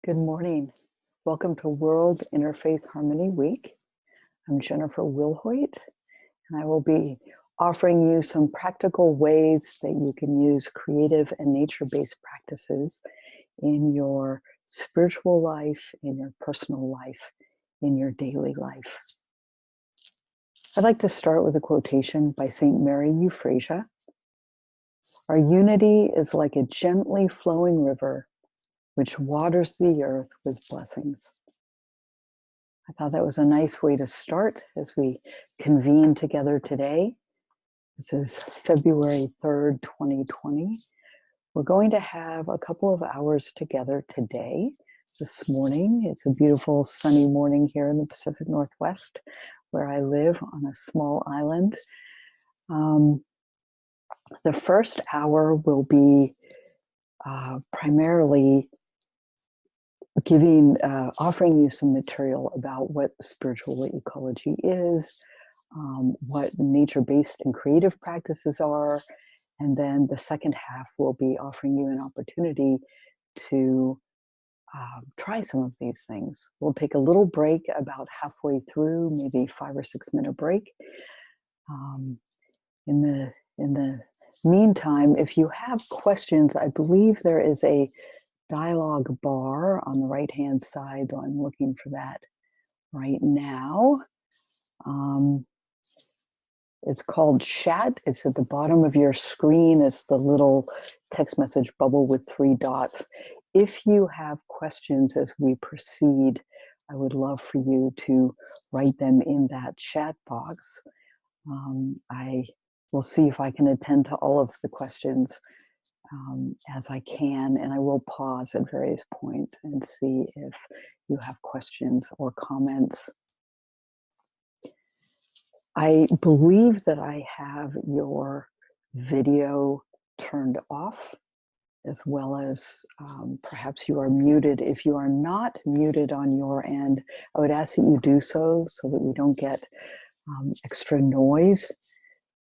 Good morning. Welcome to World Interfaith Harmony Week. I'm Jennifer Wilhoit, and I will be offering you some practical ways that you can use creative and nature-based practices in your spiritual life, in your personal life, in your daily life. I'd like to start with a quotation by St. Mary Euphrasia. Our unity is like a gently flowing river which waters the earth with blessings. I thought that was a nice way to start as we convene together today. This is February 3rd, 2020. We're going to have a couple of hours together today. This morning, it's a beautiful sunny morning here in the Pacific Northwest, where I live on a small island. The first hour will be primarily offering you some material about what spiritual ecology is, what nature-based and creative practices are, and then the second half will be offering you an opportunity to try some of these things. We'll take a little break about halfway through, maybe 5 or 6 minute break. In the meantime, if you have questions, I believe there is a dialogue bar on the right hand side, though I'm looking for that right now. It's called chat. It's at the bottom of your screen. It's the little text message bubble with 3 dots. If you have questions as we proceed, I would love for you to write them in that chat box. I will see if I can attend to all of the questions as I can, and I will pause at various points and see if you have questions or comments. I believe that I have your video turned off, as well as perhaps you are muted. If you are not muted on your end, I would ask that you do so that we don't get extra noise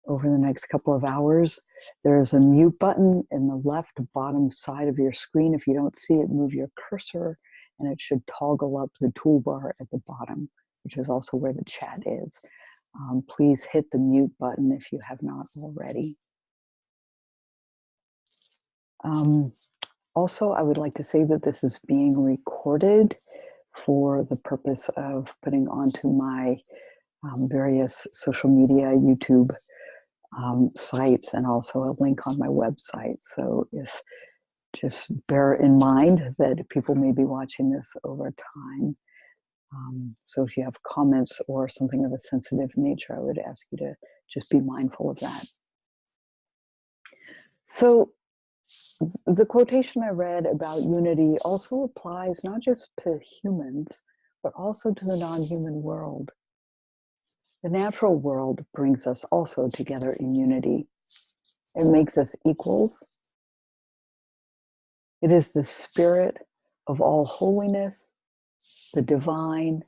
over the next couple of hours. There's a mute button in the left bottom side of your screen. If you don't see it, move your cursor and it should toggle up the toolbar at the bottom, which is also where the chat is. Please hit the mute button if you have not already. Also, I would like to say that this is being recorded for the purpose of putting onto my various social media, YouTube sites, and also a link on my website. So just bear in mind that people may be watching this over time. So if you have comments or something of a sensitive nature, I would ask you to just be mindful of that. So the quotation I read about unity also applies not just to humans, but also to the non-human world. The natural world brings us also together in unity. It makes us equals. It is the spirit of all holiness, the divine.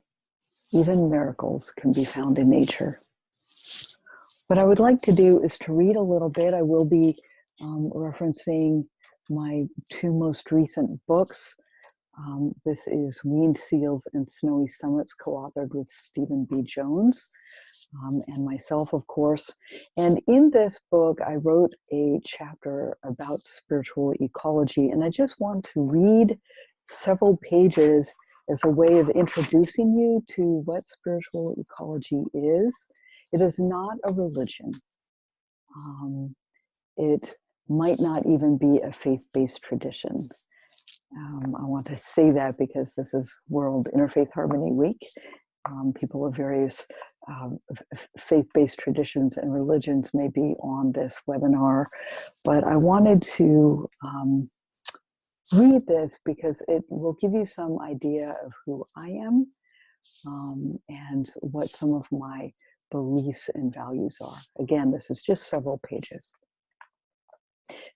Even miracles can be found in nature. What I would like to do is to read a little bit. I will be referencing my 2 most recent books. This is Weaned Seals and Snowy Summits, co-authored with Stephen B. Jones and myself, of course. And in this book, I wrote a chapter about spiritual ecology, and I just want to read several pages as a way of introducing you to what spiritual ecology is. It is not a religion. It might not even be a faith-based tradition. I want to say that because this is World Interfaith Harmony Week. People of various faith-based traditions and religions may be on this webinar, but I wanted to read this because it will give you some idea of who I am and what some of my beliefs and values are. Again, this is just several pages.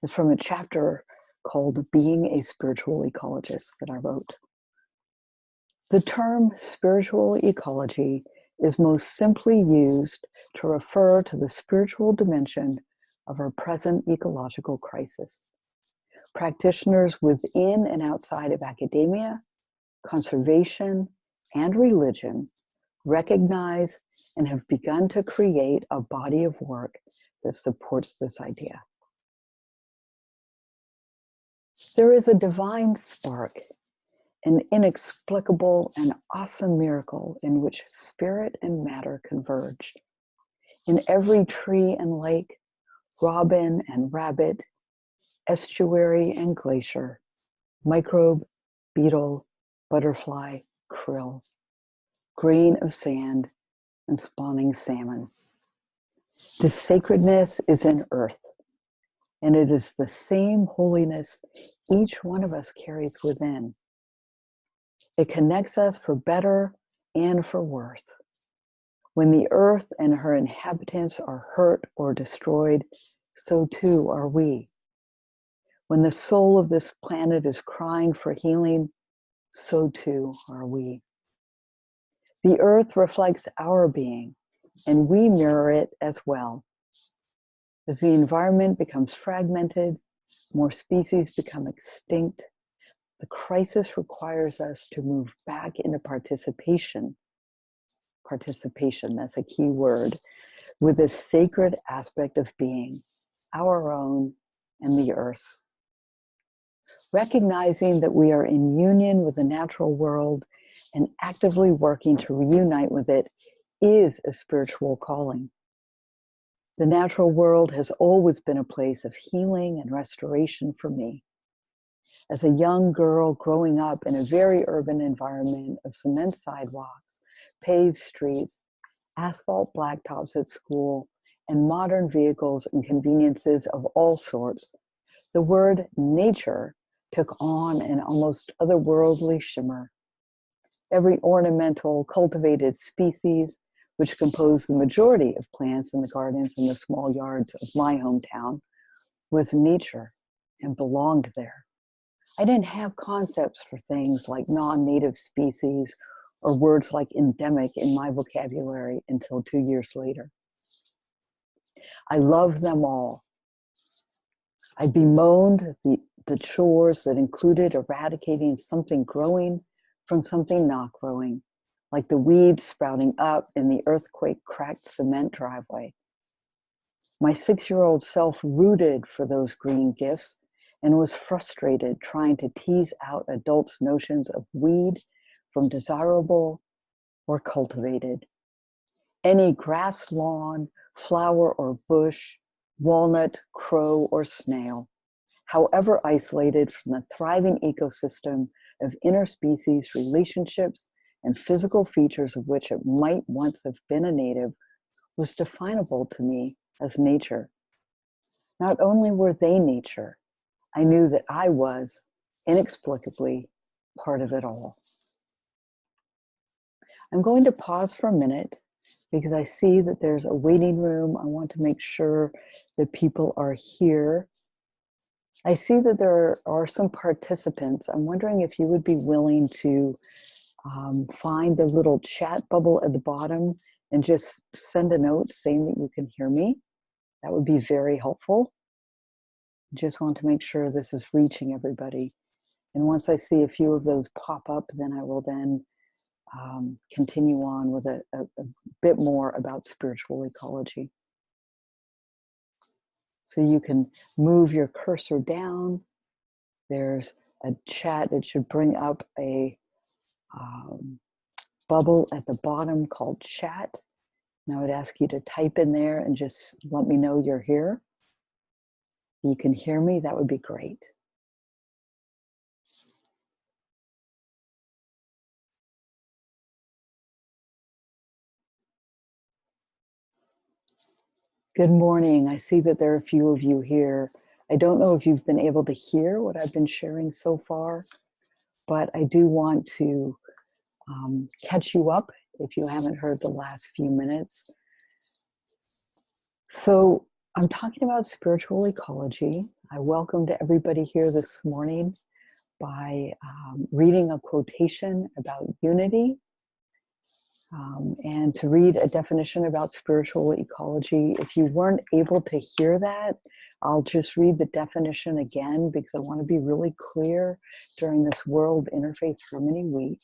It's from a chapter called Being a Spiritual Ecologist that I wrote. The term spiritual ecology is most simply used to refer to the spiritual dimension of our present ecological crisis. Practitioners within and outside of academia conservation, and religion recognize and have begun to create a body of work that supports this idea. There is a divine spark, an inexplicable and awesome miracle in which spirit and matter converge. In every tree and lake, robin and rabbit, estuary and glacier, microbe, beetle, butterfly, krill, grain of sand, and spawning salmon. The sacredness is in earth, and it is the same holiness each one of us carries within. It connects us for better and for worse. When the earth and her inhabitants are hurt or destroyed, so too are we. When the soul of this planet is crying for healing, so too are we. The earth reflects our being, and we mirror it as well. As the environment becomes fragmented, more species become extinct, the crisis requires us to move back into participation. Participation, that's a key word, with the sacred aspect of being, our own and the earth's. Recognizing that we are in union with the natural world and actively working to reunite with it is a spiritual calling. The natural world has always been a place of healing and restoration for me. As a young girl growing up in a very urban environment of cement sidewalks, paved streets, asphalt blacktops at school, and modern vehicles and conveniences of all sorts, the word nature took on an almost otherworldly shimmer. Every ornamental, cultivated species, which composed the majority of plants in the gardens in the small yards of my hometown, was nature and belonged there. I didn't have concepts for things like non-native species or words like endemic in my vocabulary until 2 years later. I loved them all. I bemoaned the chores that included eradicating something growing from something not growing, like the weeds sprouting up in the earthquake-cracked cement driveway. My 6-year-old self rooted for those green gifts and was frustrated trying to tease out adults' notions of weed from desirable or cultivated. Any grass lawn, flower or bush, walnut, crow, or snail, however isolated from the thriving ecosystem of interspecies relationships and physical features of which it might once have been a native, was definable to me as nature. Not only were they nature, I knew that I was, inexplicably, part of it all. I'm going to pause for a minute because I see that there's a waiting room. I want to make sure that people are here. I see that there are some participants. I'm wondering if you would be willing to find the little chat bubble at the bottom and just send a note saying that you can hear me. That would be very helpful. Just want to make sure this is reaching everybody. And once I see a few of those pop up, then I will then continue on with a bit more about spiritual ecology. So you can move your cursor down. There's a chat that should bring up a bubble at the bottom called chat. And I would ask you to type in there and just let me know you're here. If you can hear me, that would be great. Good morning. I see that there are a few of you here. I don't know if you've been able to hear what I've been sharing so far, but I do want to catch you up if you haven't heard the last few minutes. So I'm talking about spiritual ecology. I welcomed everybody here this morning by reading a quotation about unity. And to read a definition about spiritual ecology. If you weren't able to hear that, I'll just read the definition again because I want to be really clear during this World Interfaith Harmony Week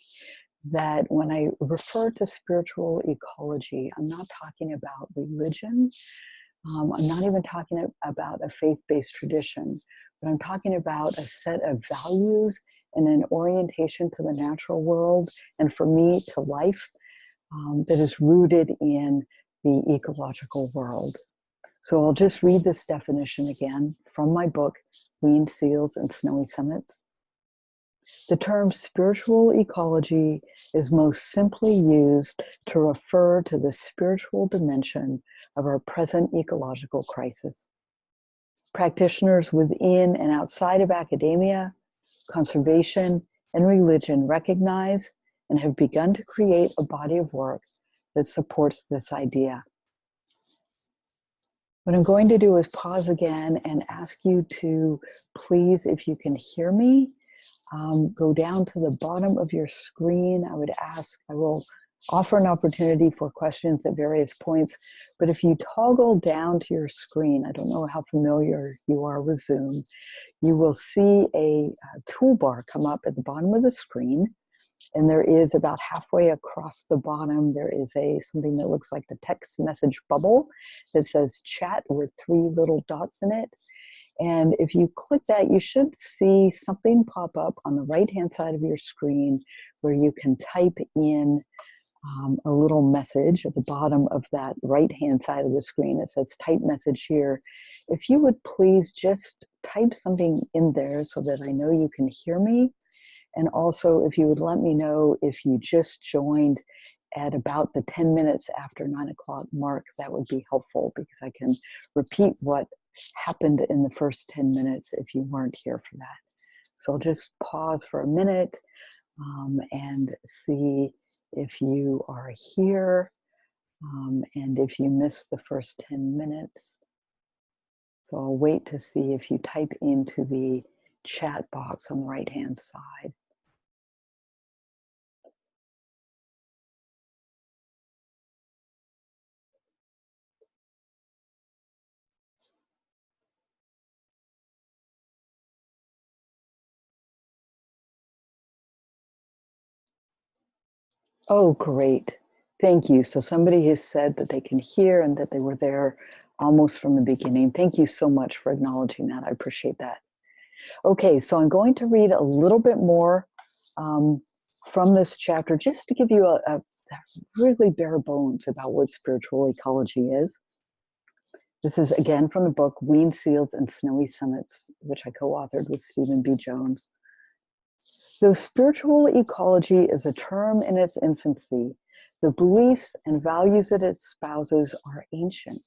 that when I refer to spiritual ecology, I'm not talking about religion. I'm not even talking about a faith-based tradition, but I'm talking about a set of values and an orientation to the natural world, and for me, to life, that is rooted in the ecological world. So I'll just read this definition again from my book, Weaned Seals and Snowy Summits. The term spiritual ecology is most simply used to refer to the spiritual dimension of our present ecological crisis. Practitioners within and outside of academia, conservation, and religion recognize and have begun to create a body of work that supports this idea. What I'm going to do is pause again and ask you to please, if you can hear me, go down to the bottom of your screen. I will offer an opportunity for questions at various points, but if you toggle down to your screen, I don't know how familiar you are with Zoom, you will see a toolbar come up at the bottom of the screen. And there is about halfway across the bottom, there is something that looks like the text message bubble that says chat with 3 little dots in it. And if you click that, you should see something pop up on the right-hand side of your screen where you can type in a little message at the bottom of that right-hand side of the screen. It says type message here. If you would please just type something in there so that I know you can hear me. And also, if you would let me know if you just joined at about the 10 minutes after 9 o'clock mark, that would be helpful because I can repeat what happened in the first 10 minutes if you weren't here for that. So I'll just pause for a minute and see if you are here and if you missed the first 10 minutes. So I'll wait to see if you type into the chat box on the right-hand side. Oh, great. Thank you. So somebody has said that they can hear and that they were there almost from the beginning. Thank you so much for acknowledging that. I appreciate that. Okay, so I'm going to read a little bit more from this chapter just to give you a really bare bones about what spiritual ecology is. This is again from the book Weaned Seals and Snowy Summits, which I co-authored with Stephen B. Jones. Though spiritual ecology is a term in its infancy, the beliefs and values it espouses are ancient.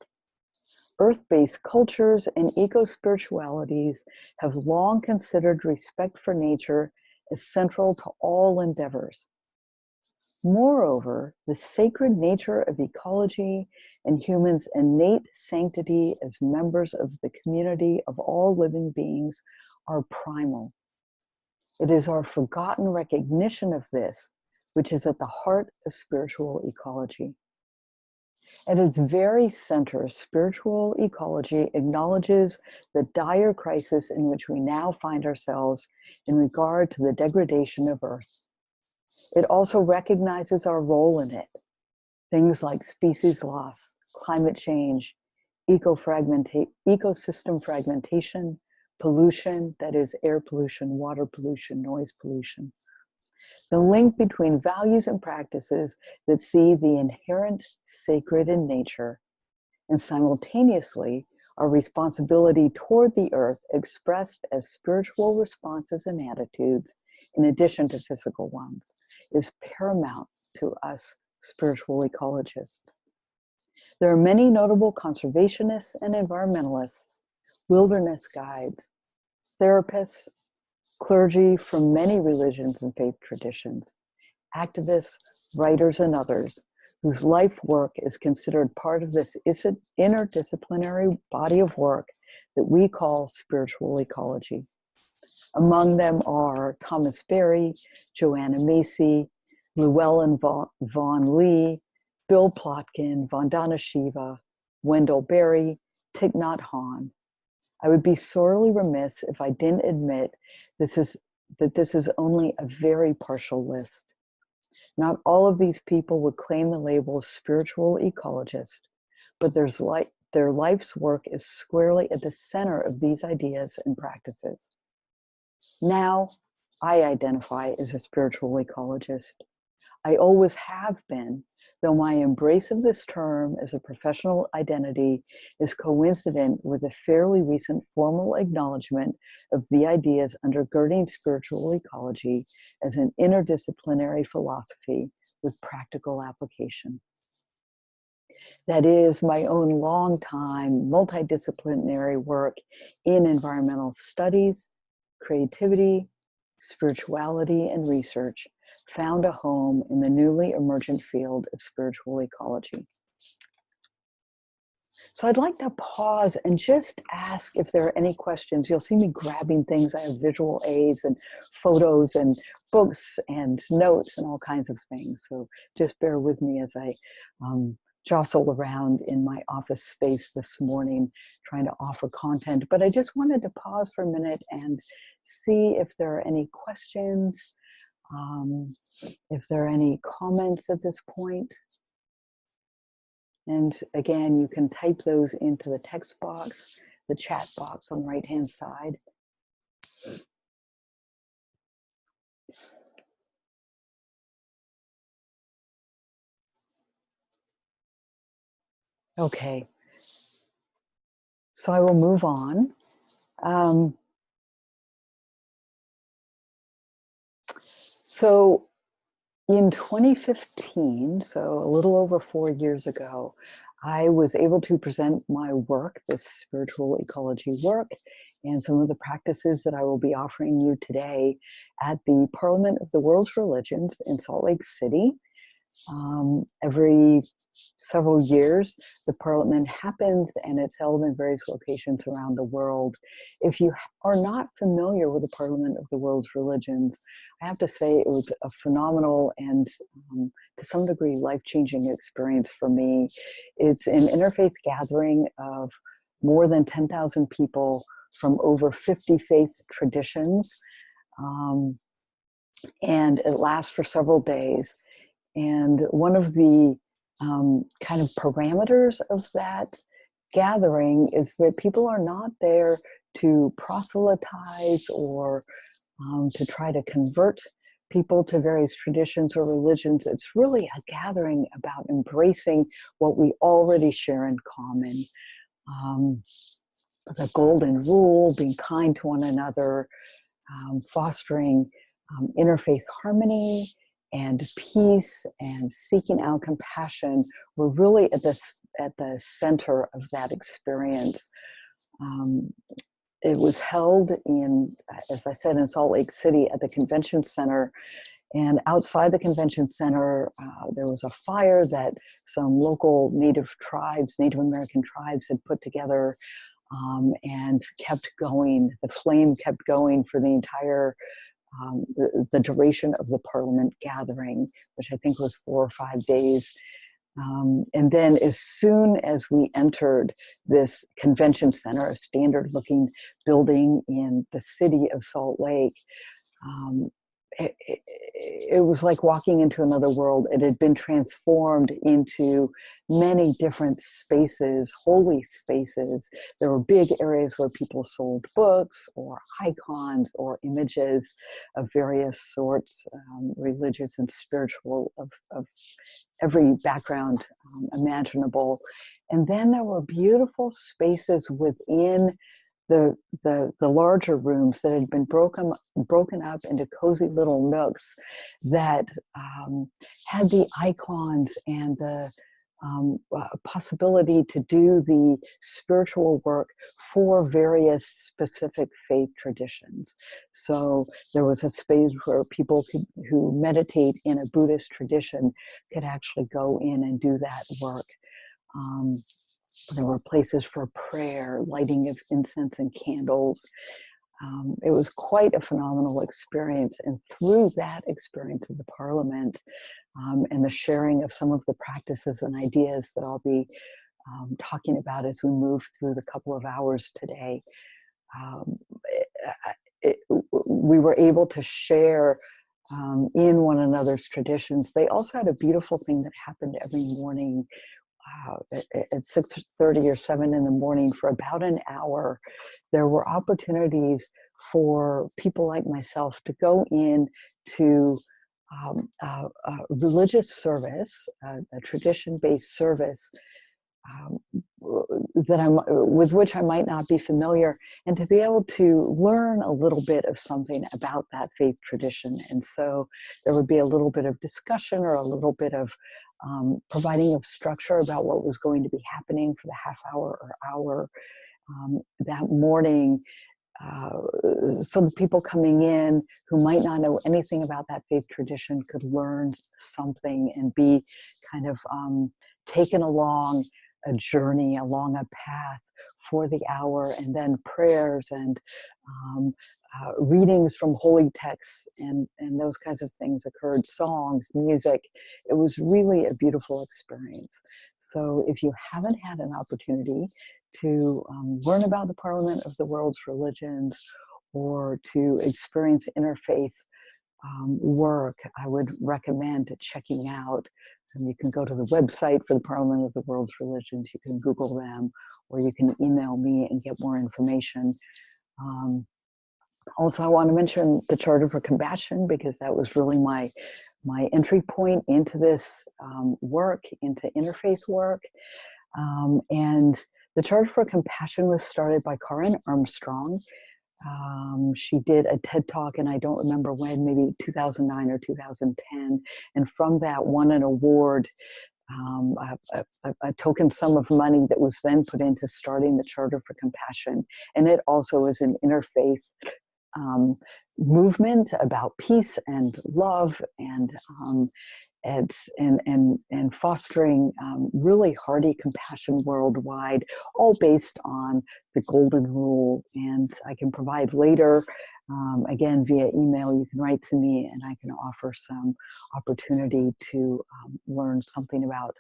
Earth-based cultures and eco-spiritualities have long considered respect for nature as central to all endeavors. Moreover, the sacred nature of ecology and humans' innate sanctity as members of the community of all living beings are primal. It is our forgotten recognition of this which is at the heart of spiritual ecology. At its very center, spiritual ecology acknowledges the dire crisis in which we now find ourselves in regard to the degradation of Earth. It also recognizes our role in it. Things like species loss, climate change, ecosystem fragmentation, pollution, that is air pollution, water pollution, noise pollution. The link between values and practices that see the inherent sacred in nature and simultaneously our responsibility toward the earth expressed as spiritual responses and attitudes in addition to physical ones is paramount to us spiritual ecologists. There are many notable conservationists and environmentalists, wilderness guides, therapists, clergy from many religions and faith traditions, activists, writers, and others whose life work is considered part of this interdisciplinary body of work that we call spiritual ecology. Among them are Thomas Berry, Joanna Macy, Llewellyn Vaughan Lee, Bill Plotkin, Vandana Shiva, Wendell Berry, Thich Nhat Hanh. I would be sorely remiss if I didn't admit that this is only a very partial list. Not all of these people would claim the label of spiritual ecologist, but their life's work is squarely at the center of these ideas and practices. Now, I identify as a spiritual ecologist. I always have been, though my embrace of this term as a professional identity is coincident with a fairly recent formal acknowledgement of the ideas undergirding spiritual ecology as an interdisciplinary philosophy with practical application. That is my own long-time multidisciplinary work in environmental studies, creativity, spirituality, and research found a home in the newly emergent field of spiritual ecology. So I'd like to pause and just ask if there are any questions. You'll see me grabbing things. I have visual aids and photos and books and notes and all kinds of things. So just bear with me as I jostle around in my office space this morning trying to offer content. But I just wanted to pause for a minute and see if there are any questions, if there are any comments at this point. And again, you can type those into the text box, the chat box on the right-hand side. Okay, so I will move on. So in 2015, so a little over 4 years ago, I was able to present my work, this spiritual ecology work, and some of the practices that I will be offering you today at the Parliament of the World's Religions in Salt Lake City. Every several years, the Parliament happens and it's held in various locations around the world. If you are not familiar with the Parliament of the World's Religions, I have to say it was a phenomenal and to some degree life-changing experience for me. It's an interfaith gathering of more than 10,000 people from over 50 faith traditions, and it lasts for several days. And one of the kind of parameters of that gathering is that people are not there to proselytize or to try to convert people to various traditions or religions. It's really a gathering about embracing what we already share in common. The golden rule, being kind to one another, fostering interfaith harmony, and peace and seeking out compassion were really at the center of that experience. It was held in, as I said, in Salt Lake City at the Convention Center. And outside the Convention Center, there was a fire that some local Native American tribes had put together and kept going. The flame kept going for the entire the duration of the Parliament gathering, which I think was 4 or 5 days. And then as soon as we entered this convention center, a standard looking building in the city of Salt Lake, it was like walking into another world. It had been transformed into many different spaces, holy spaces. There were big areas where people sold books or icons or images of various sorts, religious and spiritual, of every background imaginable. And then there were beautiful spaces within the larger rooms that had been broken up into cozy little nooks that had the icons and the possibility to do the spiritual work for various specific faith traditions. So there was a space where people who meditate in a Buddhist tradition could actually go in and do that work. There were places for prayer, lighting of incense and candles. It was quite a phenomenal experience. And through that experience of the Parliament and the sharing of some of the practices and ideas that I'll be talking about as we move through the couple of hours today, um, we were able to share in one another's traditions. They also had a beautiful thing that happened every morning at 6:30 or 7 in the morning for about an hour. There were opportunities for people like myself to go in to religious service, a tradition-based service um, with which I might not be familiar, and to be able to learn a little bit of something about that faith tradition. And so there would be a little bit of discussion or a little bit of providing of structure about what was going to be happening for the half hour or hour that morning. So the people coming in who might not know anything about that faith tradition could learn something and be kind of taken along a journey, along a path for the hour, and then prayers and readings from holy texts and those kinds of things occurred, songs, music. It was really a beautiful experience. So if you haven't had an opportunity to learn about the Parliament of the World's Religions or to experience interfaith work, I would recommend checking out. You can go to the website for the Parliament of the World's Religions, you can Google them, or you can email me and get more information. Also, I want to mention the Charter for Compassion, because that was really my entry point into this work, into interfaith work. And the Charter for Compassion was started by Karen Armstrong. She did a TED Talk, and I don't remember when, maybe 2009 or 2010. And from that, won an award, a token sum of money that was then put into starting the Charter for Compassion. And it also is an interfaith movement about peace and love and fostering really hearty compassion worldwide, all based on the golden rule. And I can provide later, again, via email, you can write to me and I can offer some opportunity to learn something about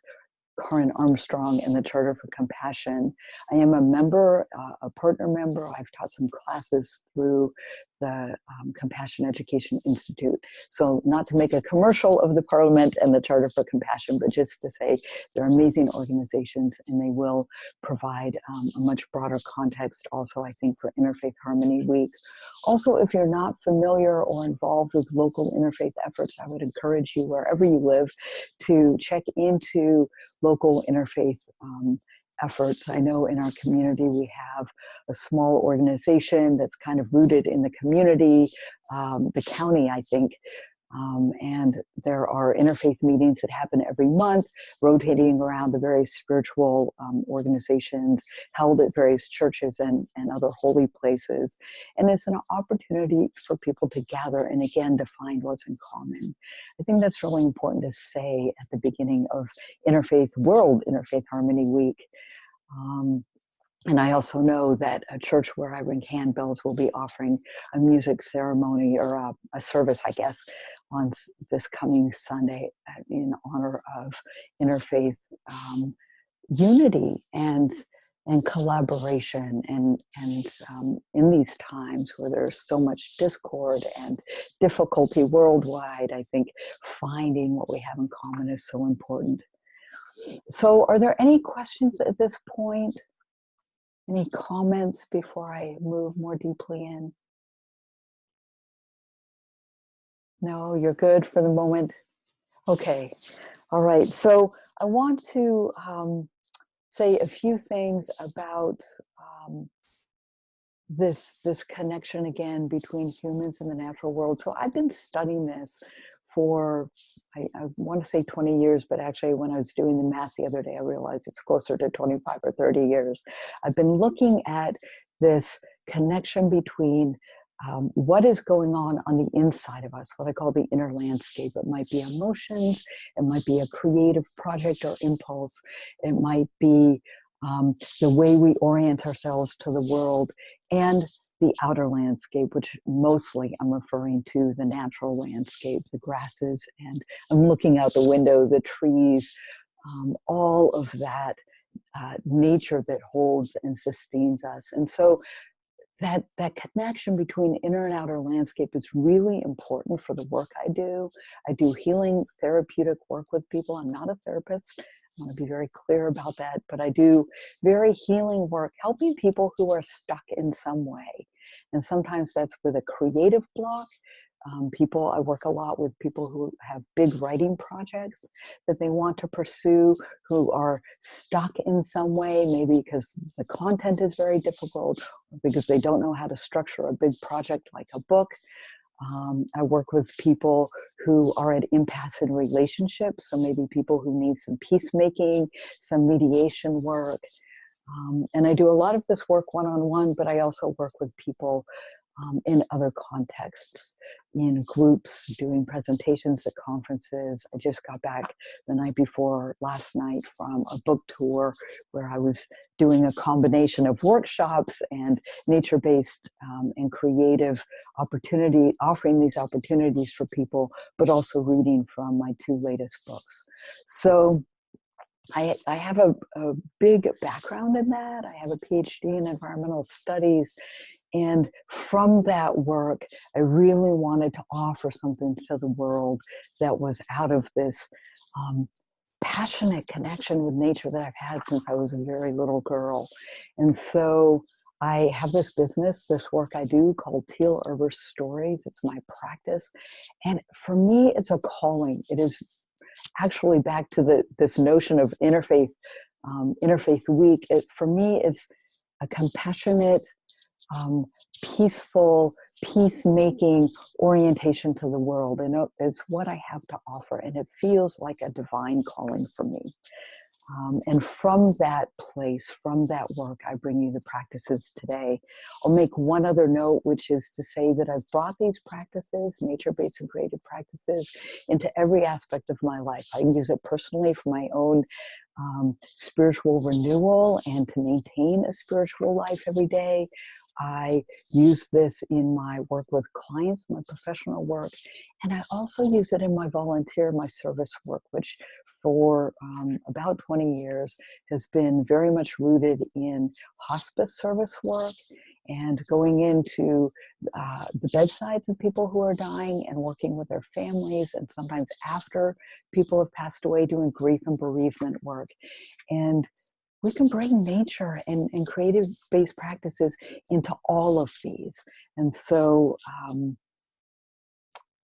Karen Armstrong and the Charter for Compassion. I am a member, a partner member. I've taught some classes through the Compassion Education Institute. So not to make a commercial of the Parliament and the Charter for Compassion, but just to say they're amazing organizations and they will provide a much broader context also, I think, for Interfaith Harmony Week. Also, if you're not familiar or involved with local interfaith efforts, I would encourage you, wherever you live, to check into local interfaith efforts. I know in our community we have a small organization that's kind of rooted in the community, the county, I think. And there are interfaith meetings that happen every month, rotating around the various spiritual organizations held at various churches and other holy places. And it's an opportunity for people to gather and, again, to find what's in common. I think that's really important to say at the beginning of World Interfaith Harmony Week. And I also know that a church where I ring handbells will be offering a music ceremony or a service, I guess, on this coming Sunday in honor of interfaith unity and collaboration and in these times where there's so much discord and difficulty worldwide, I think finding what we have in common is so important. So are there any questions at this point? Any comments before I move more deeply in? No, you're good for the moment? Okay, all right. So I want to say a few things about this connection again between humans and the natural world. So I've been studying this for, I want to say 20 years, but actually when I was doing the math the other day, I realized it's closer to 25 or 30 years. I've been looking at this connection between what is going on the inside of us, what I call the inner landscape. It might be emotions, it might be a creative project or impulse, it might be the way we orient ourselves to the world, and the outer landscape, which mostly I'm referring to the natural landscape, the grasses, and I'm looking out the window, the trees, all of that nature that holds and sustains us. And so that connection between inner and outer landscape is really important for the work I do. I do healing therapeutic work with people. I'm not a therapist. I want to be very clear about that, but I do very healing work, helping people who are stuck in some way. And sometimes that's with a creative block. I work a lot with people who have big writing projects that they want to pursue, who are stuck in some way, maybe because the content is very difficult, or because they don't know how to structure a big project like a book. I work with people who are at impasse in relationships, so maybe people who need some peacemaking, some mediation work. And I do a lot of this work one-on-one, but I also work with people in other contexts, in groups, doing presentations at conferences. I just got back the night before last night from a book tour where I was doing a combination of workshops and nature-based and creative opportunity, offering these opportunities for people, but also reading from my 2 latest books. So I have a big background in that. I have a Ph.D. in environmental studies. And from that work, I really wanted to offer something to the world that was out of this passionate connection with nature that I've had since I was a very little girl. And so I have this business, this work I do called Teal Arbor Stories. It's my practice. And for me, it's a calling. It is actually back to this notion of interfaith week. For me, it's a compassionate, peaceful, peacemaking orientation to the world. And it's what I have to offer. And it feels like a divine calling for me. And from that place, from that work, I bring you the practices today. I'll make one other note, which is to say that I've brought these practices, nature-based and creative practices, into every aspect of my life. I use it personally for my own spiritual renewal and to maintain a spiritual life every day. I use this in my work with clients, my professional work, and I also use it in my volunteer, my service work, which for about 20 years has been very much rooted in hospice service work and going into the bedsides of people who are dying and working with their families, and sometimes after people have passed away, doing grief and bereavement work. And we can bring nature and creative-based practices into all of these. And so,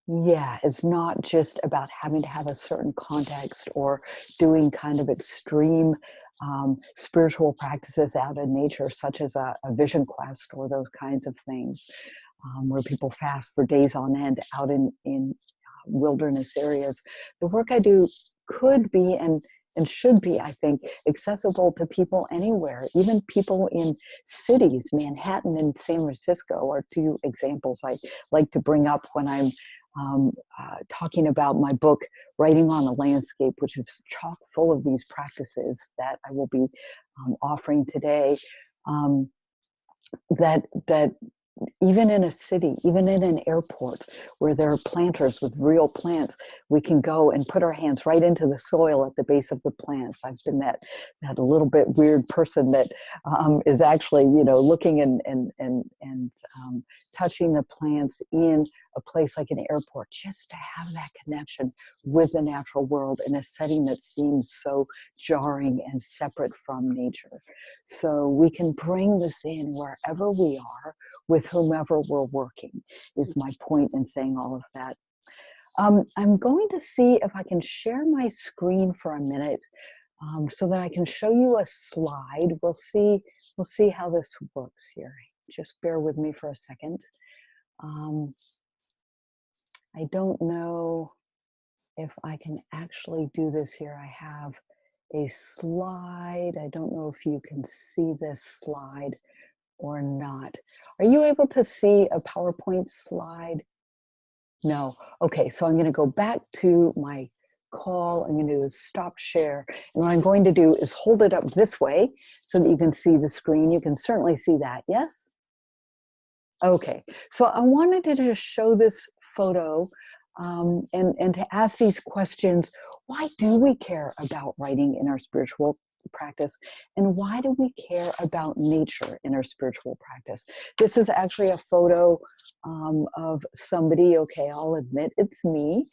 yeah, it's not just about having to have a certain context or doing kind of extreme spiritual practices out in nature, such as a vision quest or those kinds of things, where people fast for days on end out in wilderness areas. The work I do could be and should be, I think, accessible to people anywhere, even people in cities. Manhattan and San Francisco are 2 examples I like to bring up when I'm talking about my book, Writing on the Landscape, which is chock full of these practices that I will be offering today. That even in a city, even in an airport where there are planters with real plants, we can go and put our hands right into the soil at the base of the plants. I've been that a little bit weird person that is actually, looking and touching the plants in a place like an airport, just to have that connection with the natural world in a setting that seems so jarring and separate from nature. So we can bring this in wherever we are, with whomever we're working, is my point in saying all of that. I'm going to see if I can share my screen for a minute so that I can show you a slide. We'll see how this works here. Just bear with me for a second. I don't know if I can actually do this here. I have a slide. I don't know if you can see this slide or not. Are you able to see a PowerPoint slide? No. Okay, so I'm going to go back to my call. I'm going to do is stop share. And what I'm going to do is hold it up this way so that you can see the screen. You can certainly see that, yes? Okay, so I wanted to just show this photo and to ask these questions. Why do we care about writing in our spiritual practice, and why do we care about nature in our spiritual practice? This is actually a photo of somebody, okay, I'll admit it's me,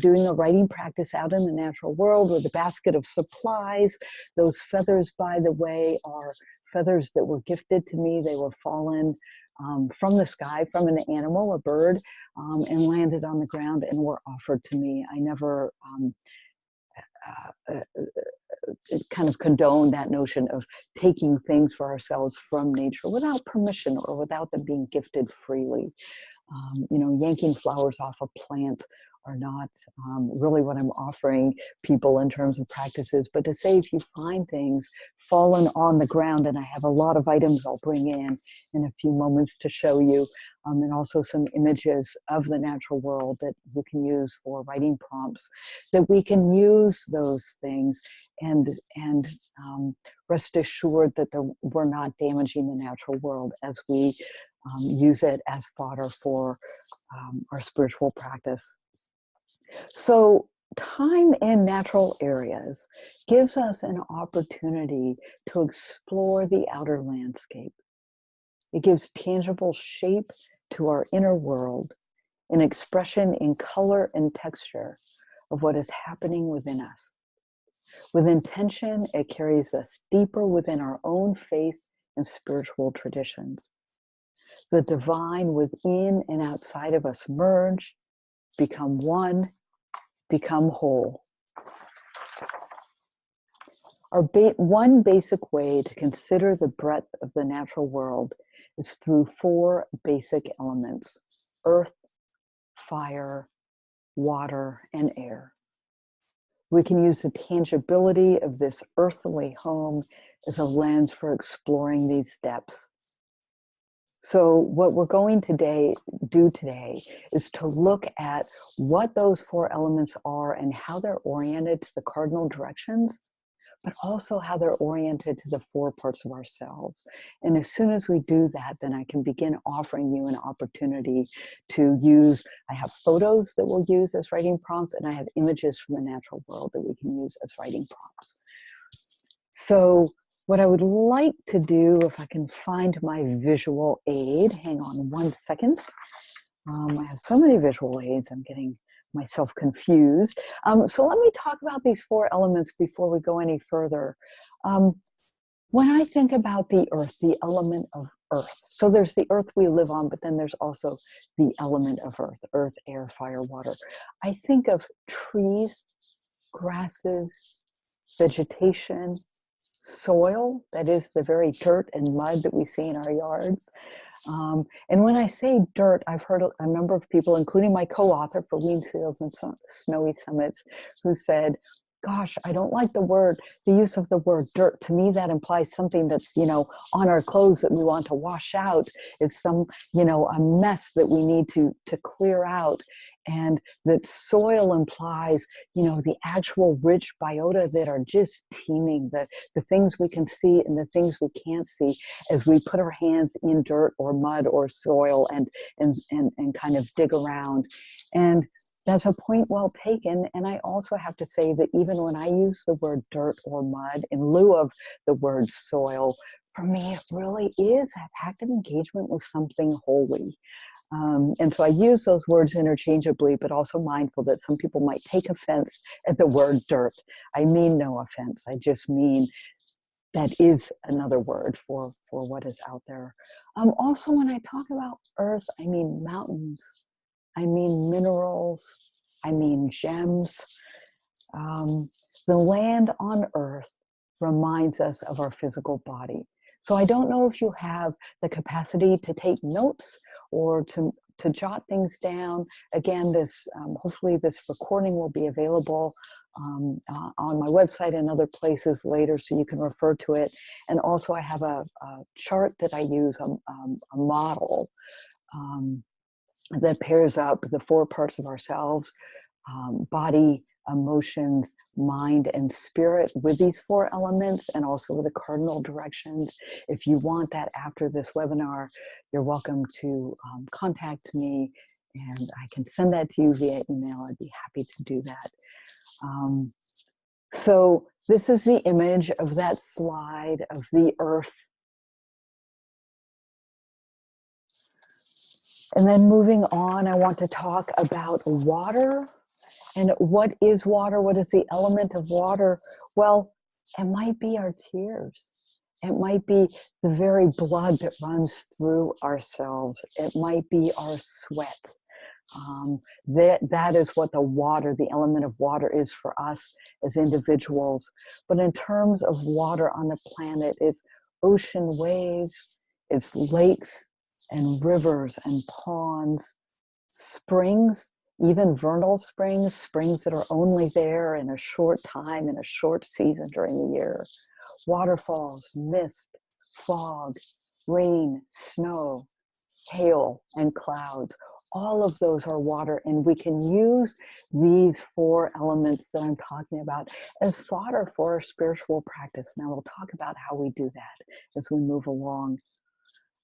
doing a writing practice out in the natural world with a basket of supplies. Those feathers, by the way, are feathers that were gifted to me. They were fallen from the sky, from an animal, a bird, and landed on the ground and were offered to me. I never kind of condone that notion of taking things for ourselves from nature without permission or without them being gifted freely. You know, yanking flowers off a plant are not really what I'm offering people in terms of practices, but to say if you find things fallen on the ground, and I have a lot of items I'll bring in a few moments to show you, and also some images of the natural world that you can use for writing prompts, that we can use those things and rest assured that we're not damaging the natural world as we use it as fodder for our spiritual practice. So time in natural areas gives us an opportunity to explore the outer landscape. It gives tangible shape to our inner world, an expression in color and texture of what is happening within us. With intention, it carries us deeper within our own faith and spiritual traditions. The divine within and outside of us merge, become one, become whole. One basic way to consider the breadth of the natural world is through four basic elements: earth, fire, water, and air. We can use the tangibility of this earthly home as a lens for exploring these depths. So what we're going to do today is to look at what those four elements are and how they're oriented to the cardinal directions, but also how they're oriented to the four parts of ourselves. And as soon as we do that, then I can begin offering you an opportunity to use, I have photos that we'll use as writing prompts, and I have images from the natural world that we can use as writing prompts. So what I would like to do, if I can find my visual aid, hang on one second. I have so many visual aids, I'm getting myself confused. So let me talk about these four elements before we go any further. When I think about the earth, the element of earth, so there's the earth we live on, but then there's also the element of earth, air, fire, water. I think of trees, grasses, vegetation, soil, that is the very dirt and mud that we see in our yards. And when I say dirt, I've heard a number of people, including my co-author for Weed Seals and Snowy Summits, who said, gosh, I don't like the use of the word dirt. To me, that implies something that's, on our clothes that we want to wash out. It's some, a mess that we need to clear out. And that soil implies, the actual rich biota that are just teeming, the things we can see and the things we can't see as we put our hands in dirt or mud or soil and kind of dig around. And that's a point well taken. And I also have to say that even when I use the word dirt or mud in lieu of the word soil, for me, it really is an active engagement with something holy. And so I use those words interchangeably, but also mindful that some people might take offense at the word dirt. I mean no offense. I just mean that is another word for what is out there. Also, when I talk about earth, I mean mountains. I mean minerals. I mean gems. The land on earth reminds us of our physical body. So I don't know if you have the capacity to take notes or to jot things down. Again, hopefully this recording will be available on my website and other places later, so you can refer to it. And also I have a chart that I use, a model that pairs up the four parts of ourselves, body, emotions, mind, and spirit with these four elements, and also with the cardinal directions. If you want that after this webinar, you're welcome to contact me, and I can send that to you via email. I'd be happy to do that. So this is the image of that slide of the earth. And then moving on, I want to talk about water. And what is water? What is the element of water? Well, it might be our tears. It might be the very blood that runs through ourselves. It might be our sweat. That is what the water, the element of water, is for us as individuals. But in terms of water on the planet, it's ocean waves, it's lakes and rivers and ponds, springs, even vernal springs, springs that are only there in a short time, in a short season during the year, waterfalls, mist, fog, rain, snow, hail, and clouds. All of those are water, and we can use these four elements that I'm talking about as fodder for our spiritual practice. Now we'll talk about how we do that as we move along.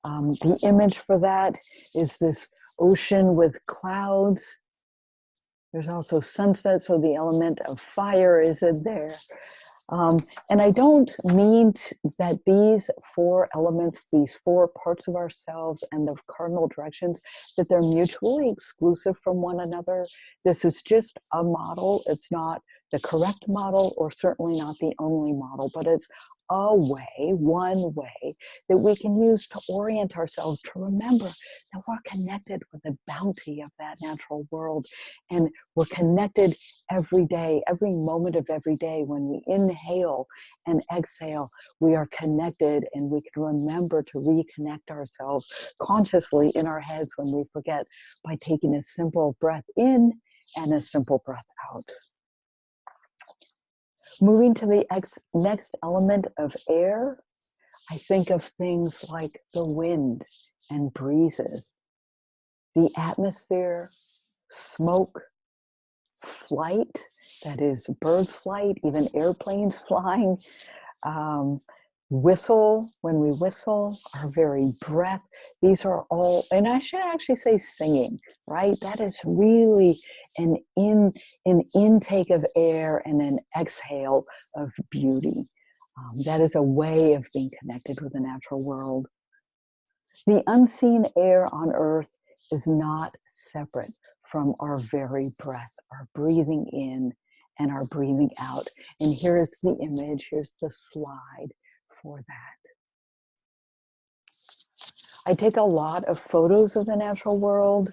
The image for that is this ocean with clouds. There's also sunset, so the element of fire is in there. And I don't mean that these four elements, these four parts of ourselves and the cardinal directions, that they're mutually exclusive from one another. This is just a model. It's not the correct model, or certainly not the only model, but it's a way, one way that we can use to orient ourselves, to remember that we're connected with the bounty of that natural world. And we're connected every day, every moment of every day. When we inhale and exhale, we are connected, and we can remember to reconnect ourselves consciously in our heads when we forget, by taking a simple breath in and a simple breath out. Moving to the next element of air, I think of things like the wind and breezes, the atmosphere, smoke, flight, that is bird flight, even airplanes flying, whistle, when we whistle, our very breath. These are all, and I should actually say singing, right? That is really an intake of air and an exhale of beauty. That is a way of being connected with the natural world. The unseen air on earth is not separate from our very breath, our breathing in and our breathing out. And here's the image, here's the slide for that. I take a lot of photos of the natural world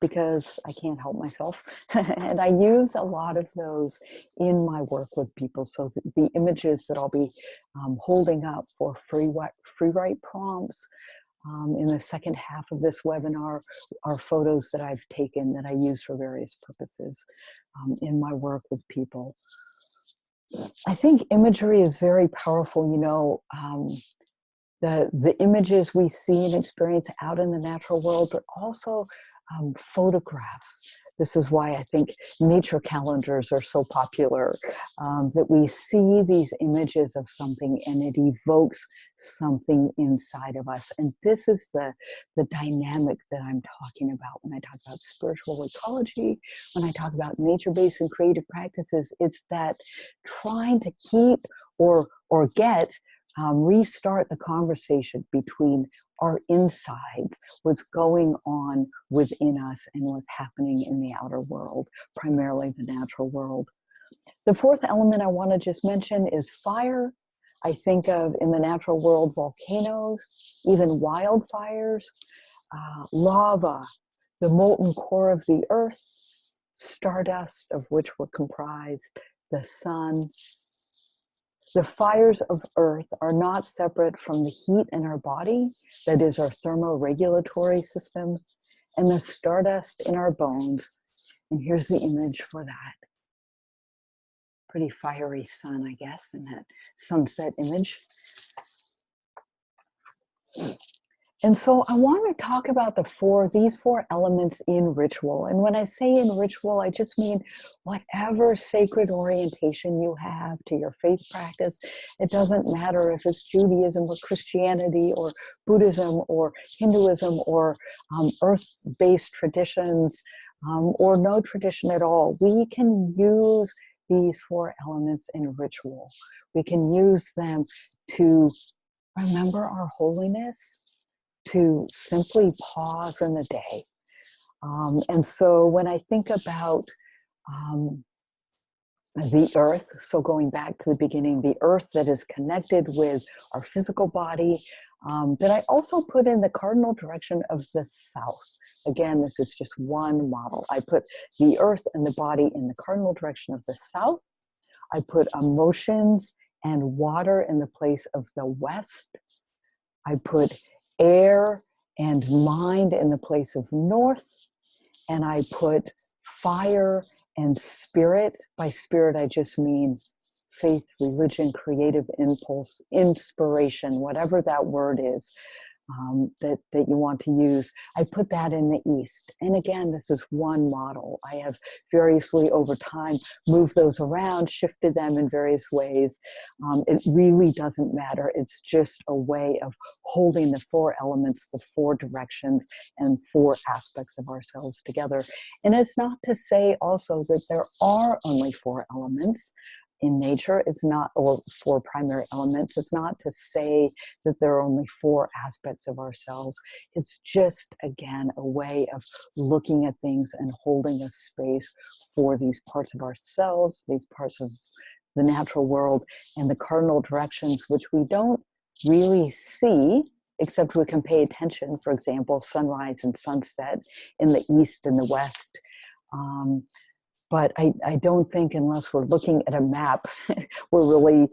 because I can't help myself. And I use a lot of those in my work with people. So the images that I'll be holding up for free write prompts in the second half of this webinar are photos that I've taken that I use for various purposes in my work with people. I think imagery is very powerful. You know, the images we see and experience out in the natural world, but also photographs. This is why I think nature calendars are so popular, that we see these images of something and it evokes something inside of us. And this is the dynamic that I'm talking about when I talk about spiritual ecology, when I talk about nature-based and creative practices. It's that trying to keep or restart the conversation between our insides, what's going on within us and what's happening in the outer world, primarily the natural world. The fourth element I want to just mention is fire. I think of, in the natural world, volcanoes, even wildfires, lava, the molten core of the earth, stardust, of which we're comprised, the sun. The fires of earth are not separate from the heat in our body, that is our thermoregulatory systems, and the stardust in our bones. And here's the image for that. Pretty fiery sun, I guess, in that sunset image. And so I want to talk about these four elements in ritual. And when I say in ritual, I just mean whatever sacred orientation you have to your faith practice. It doesn't matter if it's Judaism or Christianity or Buddhism or Hinduism or earth-based traditions or no tradition at all. We can use these four elements in ritual. We can use them to remember our holiness, to simply pause in the day. And so when I think about the earth, so going back to the beginning, the earth that is connected with our physical body, that I also put in the cardinal direction of the south. Again, this is just one model. I put the earth and the body in the cardinal direction of the south. I put emotions and water in the place of the west. I put air and mind in the place of north. And I put fire and spirit. By spirit, I just mean faith, religion, creative impulse, inspiration, whatever that word is that you want to use. I put that in the east. And again, this is one model. I have variously over time moved those around, shifted them in various ways. It really doesn't matter. It's just a way of holding the four elements, the four directions, and four aspects of ourselves together. And it's not to say also that there are only four elements in nature. It's not, or four primary elements. It's not to say that there are only four aspects of ourselves. It's just, again, a way of looking at things and holding a space for these parts of ourselves, these parts of the natural world, and the cardinal directions, which we don't really see, except we can pay attention. For example, sunrise and sunset in the east and the west. But I don't think, unless we're looking at a map, we're really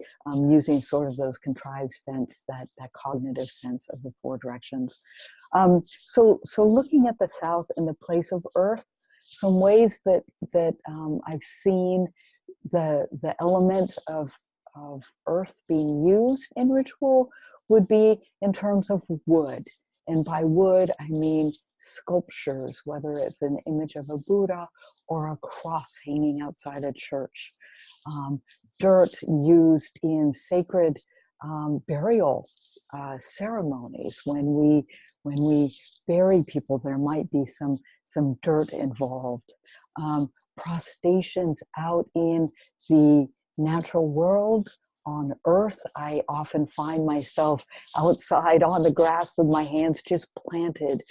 using sort of those contrived sense, that cognitive sense of the four directions. So looking at the south in the place of earth, some ways that I've seen the element of earth being used in ritual would be in terms of wood. And by wood, I mean sculptures, whether it's an image of a Buddha or a cross hanging outside a church. Dirt used in sacred burial ceremonies. When we bury people, there might be some dirt involved. Prostrations out in the natural world. On earth, I often find myself outside on the grass with my hands just planted,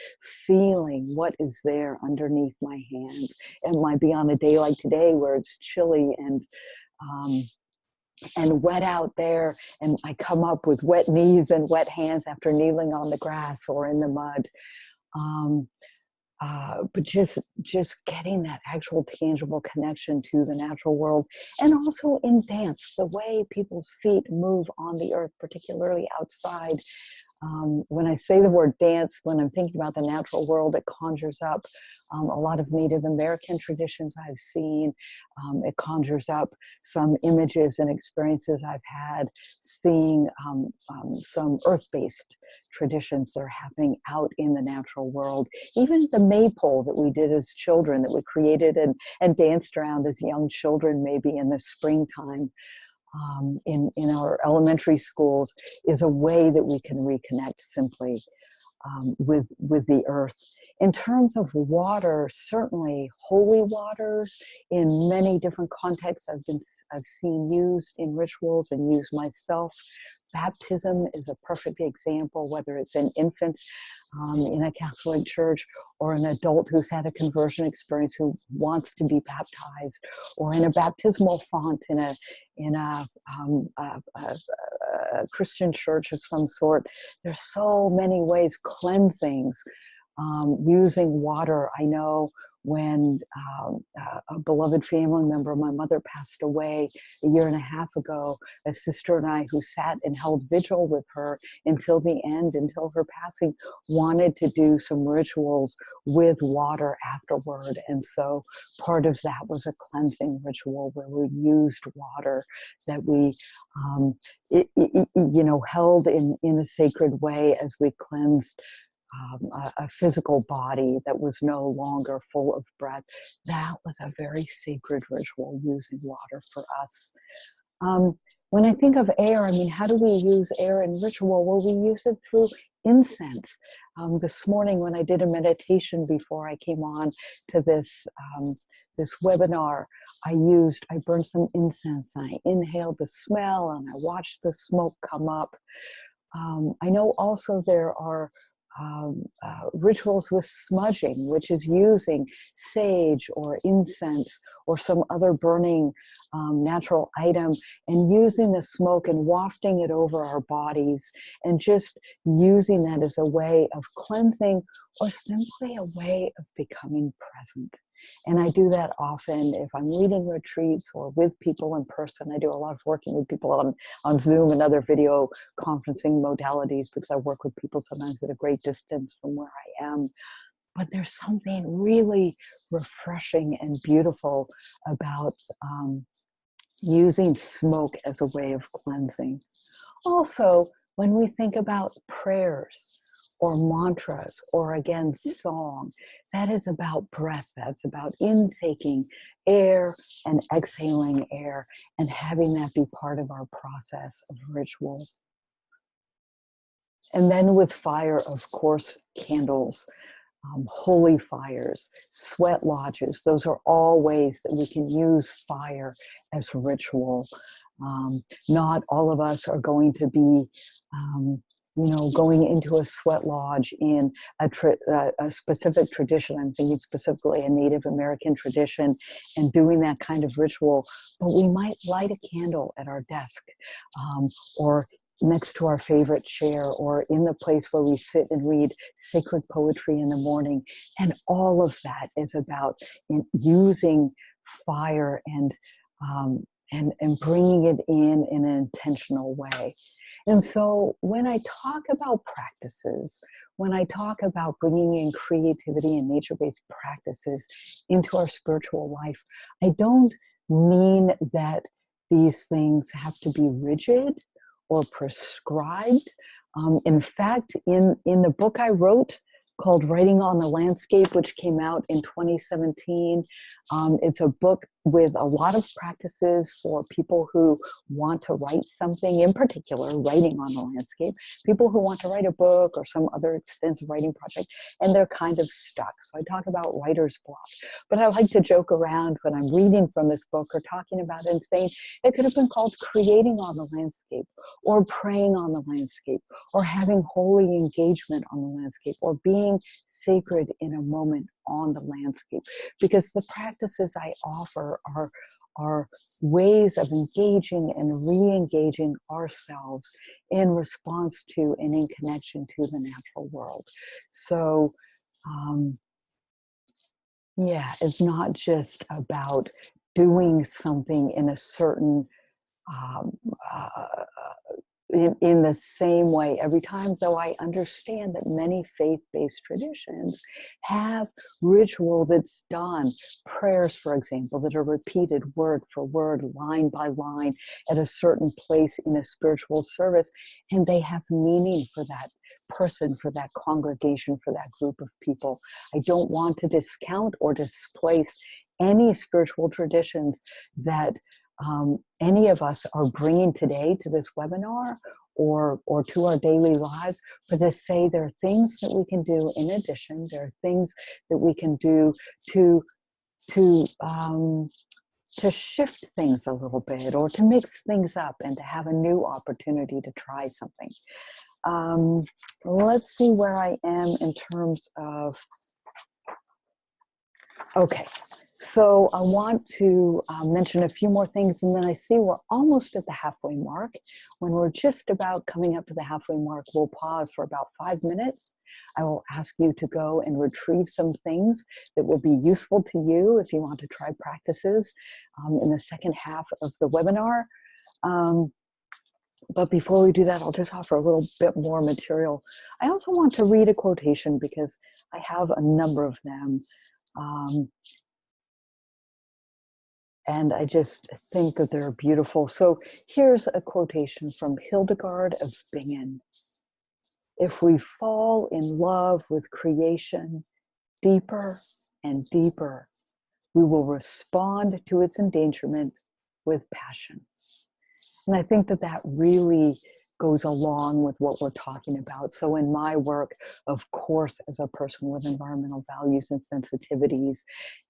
feeling what is there underneath my hands. It might be on a day like today where it's chilly and wet out there, and I come up with wet knees and wet hands after kneeling on the grass or in the mud. But just getting that actual tangible connection to the natural world. And also in dance, the way people's feet move on the earth, particularly outside. When I say the word dance, when I'm thinking about the natural world, it conjures up a lot of Native American traditions I've seen. It conjures up some images and experiences I've had seeing some earth-based traditions that are happening out in the natural world. Even the maypole that we did as children, that we created and danced around as young children, maybe in the springtime. In our elementary schools, is a way that we can reconnect simply with the earth. In terms of water, certainly holy waters in many different contexts I've seen used in rituals and used myself. Baptism is a perfect example, whether it's an infant in a Catholic church, or an adult who's had a conversion experience who wants to be baptized, or in a baptismal font in a Christian church of some sort. There's so many ways, cleansings, using water. I know when a beloved family member of my mother passed away a year and a half ago, a sister and I, who sat and held vigil with her until the end, until her passing, wanted to do some rituals with water afterward. And so part of that was a cleansing ritual where we used water that we held in a sacred way as we cleansed a physical body that was no longer full of breath. That was a very sacred ritual, using water for us. When I think of air, I mean, how do we use air in ritual? Well, we use it through incense. This morning when I did a meditation before I came on to this webinar, I burned some incense, and I inhaled the smell, and I watched the smoke come up. I know also there are rituals with smudging, which is using sage or incense or some other burning natural item, and using the smoke and wafting it over our bodies, and just using that as a way of cleansing or simply a way of becoming present. And I do that often if I'm leading retreats or with people in person. I do a lot of working with people on Zoom and other video conferencing modalities, because I work with people sometimes at a great distance from where I am. But there's something really refreshing and beautiful about using smoke as a way of cleansing. Also, when we think about prayers or mantras, or again, song, that is about breath. That's about intaking air and exhaling air, and having that be part of our process of ritual. And then with fire, of course, candles, holy fires, sweat lodges. Those are all ways that we can use fire as ritual. Not all of us are going to be going into a sweat lodge in a specific tradition. I'm thinking specifically a Native American tradition, and doing that kind of ritual. But we might light a candle at our desk, or next to our favorite chair, or in the place where we sit and read sacred poetry in the morning. And all of that is about using fire and bringing it in an intentional way. And so when I talk about practices, when I talk about bringing in creativity and nature-based practices into our spiritual life, I don't mean that these things have to be rigid or prescribed. In fact, in the book I wrote called Writing on the Landscape, which came out in 2017, it's a book with a lot of practices for people who want to write something, in particular, writing on the landscape, people who want to write a book or some other extensive writing project, and they're kind of stuck. So I talk about writer's block. But I like to joke around when I'm reading from this book or talking about it and saying it could have been called creating on the landscape, or praying on the landscape, or having holy engagement on the landscape, or being sacred in a moment on the landscape. Because the practices I offer are ways of engaging and re-engaging ourselves in response to and in connection to the natural world. So it's not just about doing something in a certain in the same way every time, though I understand that many faith-based traditions have ritual that's done, prayers, for example, that are repeated word for word, line by line, at a certain place in a spiritual service, and they have meaning for that person, for that congregation, for that group of people. I don't want to discount or displace any spiritual traditions that any of us are bringing today to this webinar or to our daily lives, but to say there are things that we can do in addition. There are things that we can do to shift things a little bit, or to mix things up and to have a new opportunity to try something. Let's see where I am in terms of, okay. So I want to mention a few more things, and then I see we're almost at the halfway mark. When we're just about coming up to the halfway mark, we'll pause for about 5 minutes. I will ask you to go and retrieve some things that will be useful to you if you want to try practices in the second half of the webinar. But before we do that, I'll just offer a little bit more material. I also want to read a quotation because I have a number of them. And I just think that they're beautiful. So here's a quotation from Hildegard of Bingen. If we fall in love with creation deeper and deeper, we will respond to its endangerment with passion. And I think that that really goes along with what we're talking about. So in my work, of course, as a person with environmental values and sensitivities,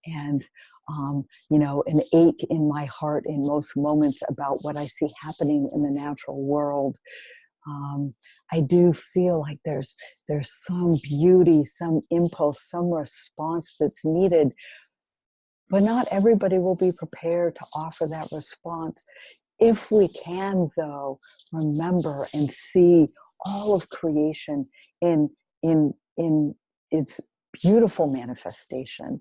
and an ache in my heart in most moments about what I see happening in the natural world, I do feel like there's some beauty, some impulse, some response that's needed, but not everybody will be prepared to offer that response. If we can, though, remember and see all of creation in its beautiful manifestation,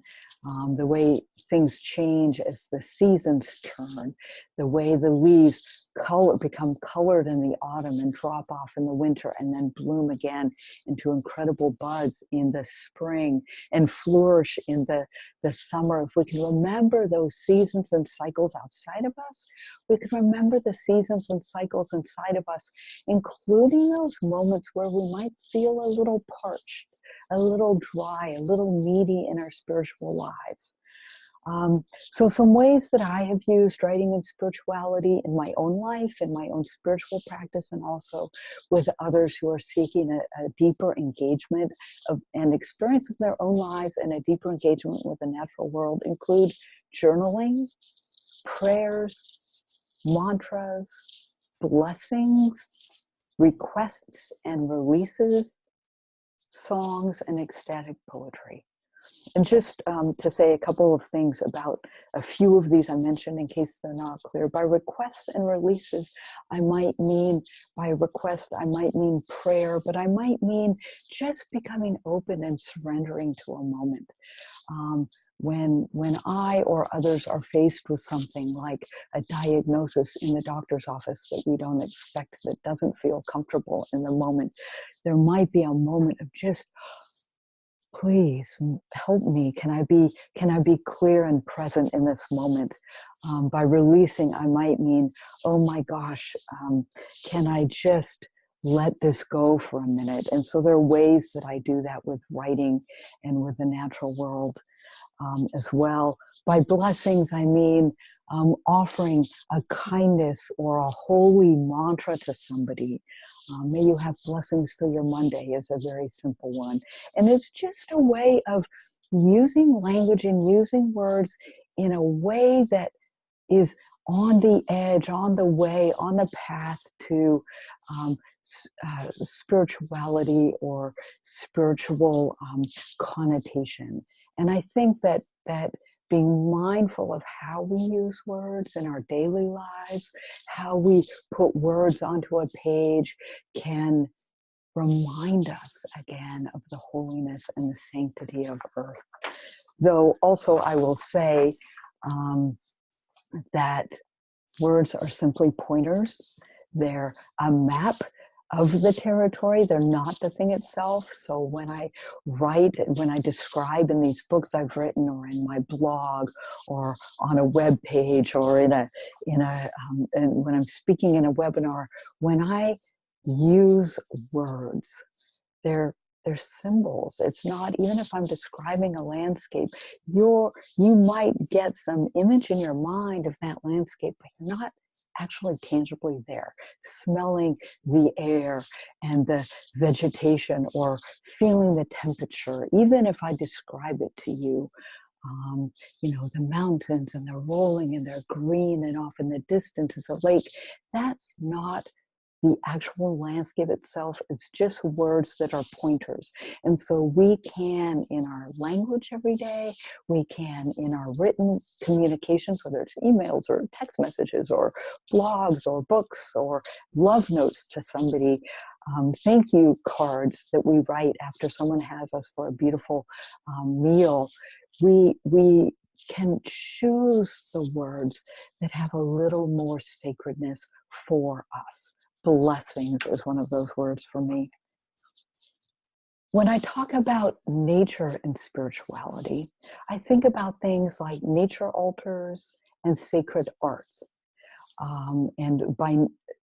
the way things change as the seasons turn, the way the leaves become colored in the autumn and drop off in the winter and then bloom again into incredible buds in the spring and flourish in the summer. If we can remember those seasons and cycles outside of us, we can remember the seasons and cycles inside of us, including those moments where we might feel a little parched, a little dry, a little needy in our spiritual lives. So some ways that I have used writing and spirituality in my own life, in my own spiritual practice, and also with others who are seeking a deeper engagement and experience of their own lives and a deeper engagement with the natural world include journaling, prayers, mantras, blessings, requests and releases, songs, and ecstatic poetry. And just to say a couple of things about a few of these I mentioned in case they're not clear. By requests and releases, by request, I might mean prayer, but I might mean just becoming open and surrendering to a moment. When I or others are faced with something like a diagnosis in the doctor's office that we don't expect, that doesn't feel comfortable in the moment, there might be a moment of just, please help me. Can I be clear and present in this moment? By releasing, I might mean, oh my gosh, can I just let this go for a minute? And so there are ways that I do that with writing and with the natural world as well. By blessings, I mean offering a kindness or a holy mantra to somebody. May you have blessings for your Monday is a very simple one. And it's just a way of using language and using words in a way that is on the edge, on the way, on the path to spirituality or spiritual connotation. And I think that being mindful of how we use words in our daily lives, how we put words onto a page, can remind us again of the holiness and the sanctity of earth. Though also I will say that words are simply pointers. They're a map of the territory. They're not the thing itself. So when I write, when I describe in these books I've written, or in my blog, or on a web page, or and when I'm speaking in a webinar, when I use words, they're symbols. It's not, even if I'm describing a landscape, you might get some image in your mind of that landscape, but you're not actually tangibly there, smelling the air and the vegetation or feeling the temperature. Even if I describe it to you, the mountains and they're rolling and they're green and off in the distance is a lake, that's not the actual landscape itself. It's just words that are pointers. And so we can, in our language every day, we can in our written communications, whether it's emails or text messages or blogs or books or love notes to somebody, thank you cards that we write after someone has us for a beautiful meal. We can choose the words that have a little more sacredness for us. Blessings is one of those words for me. When I talk about nature and spirituality, I think about things like nature altars and sacred arts. And by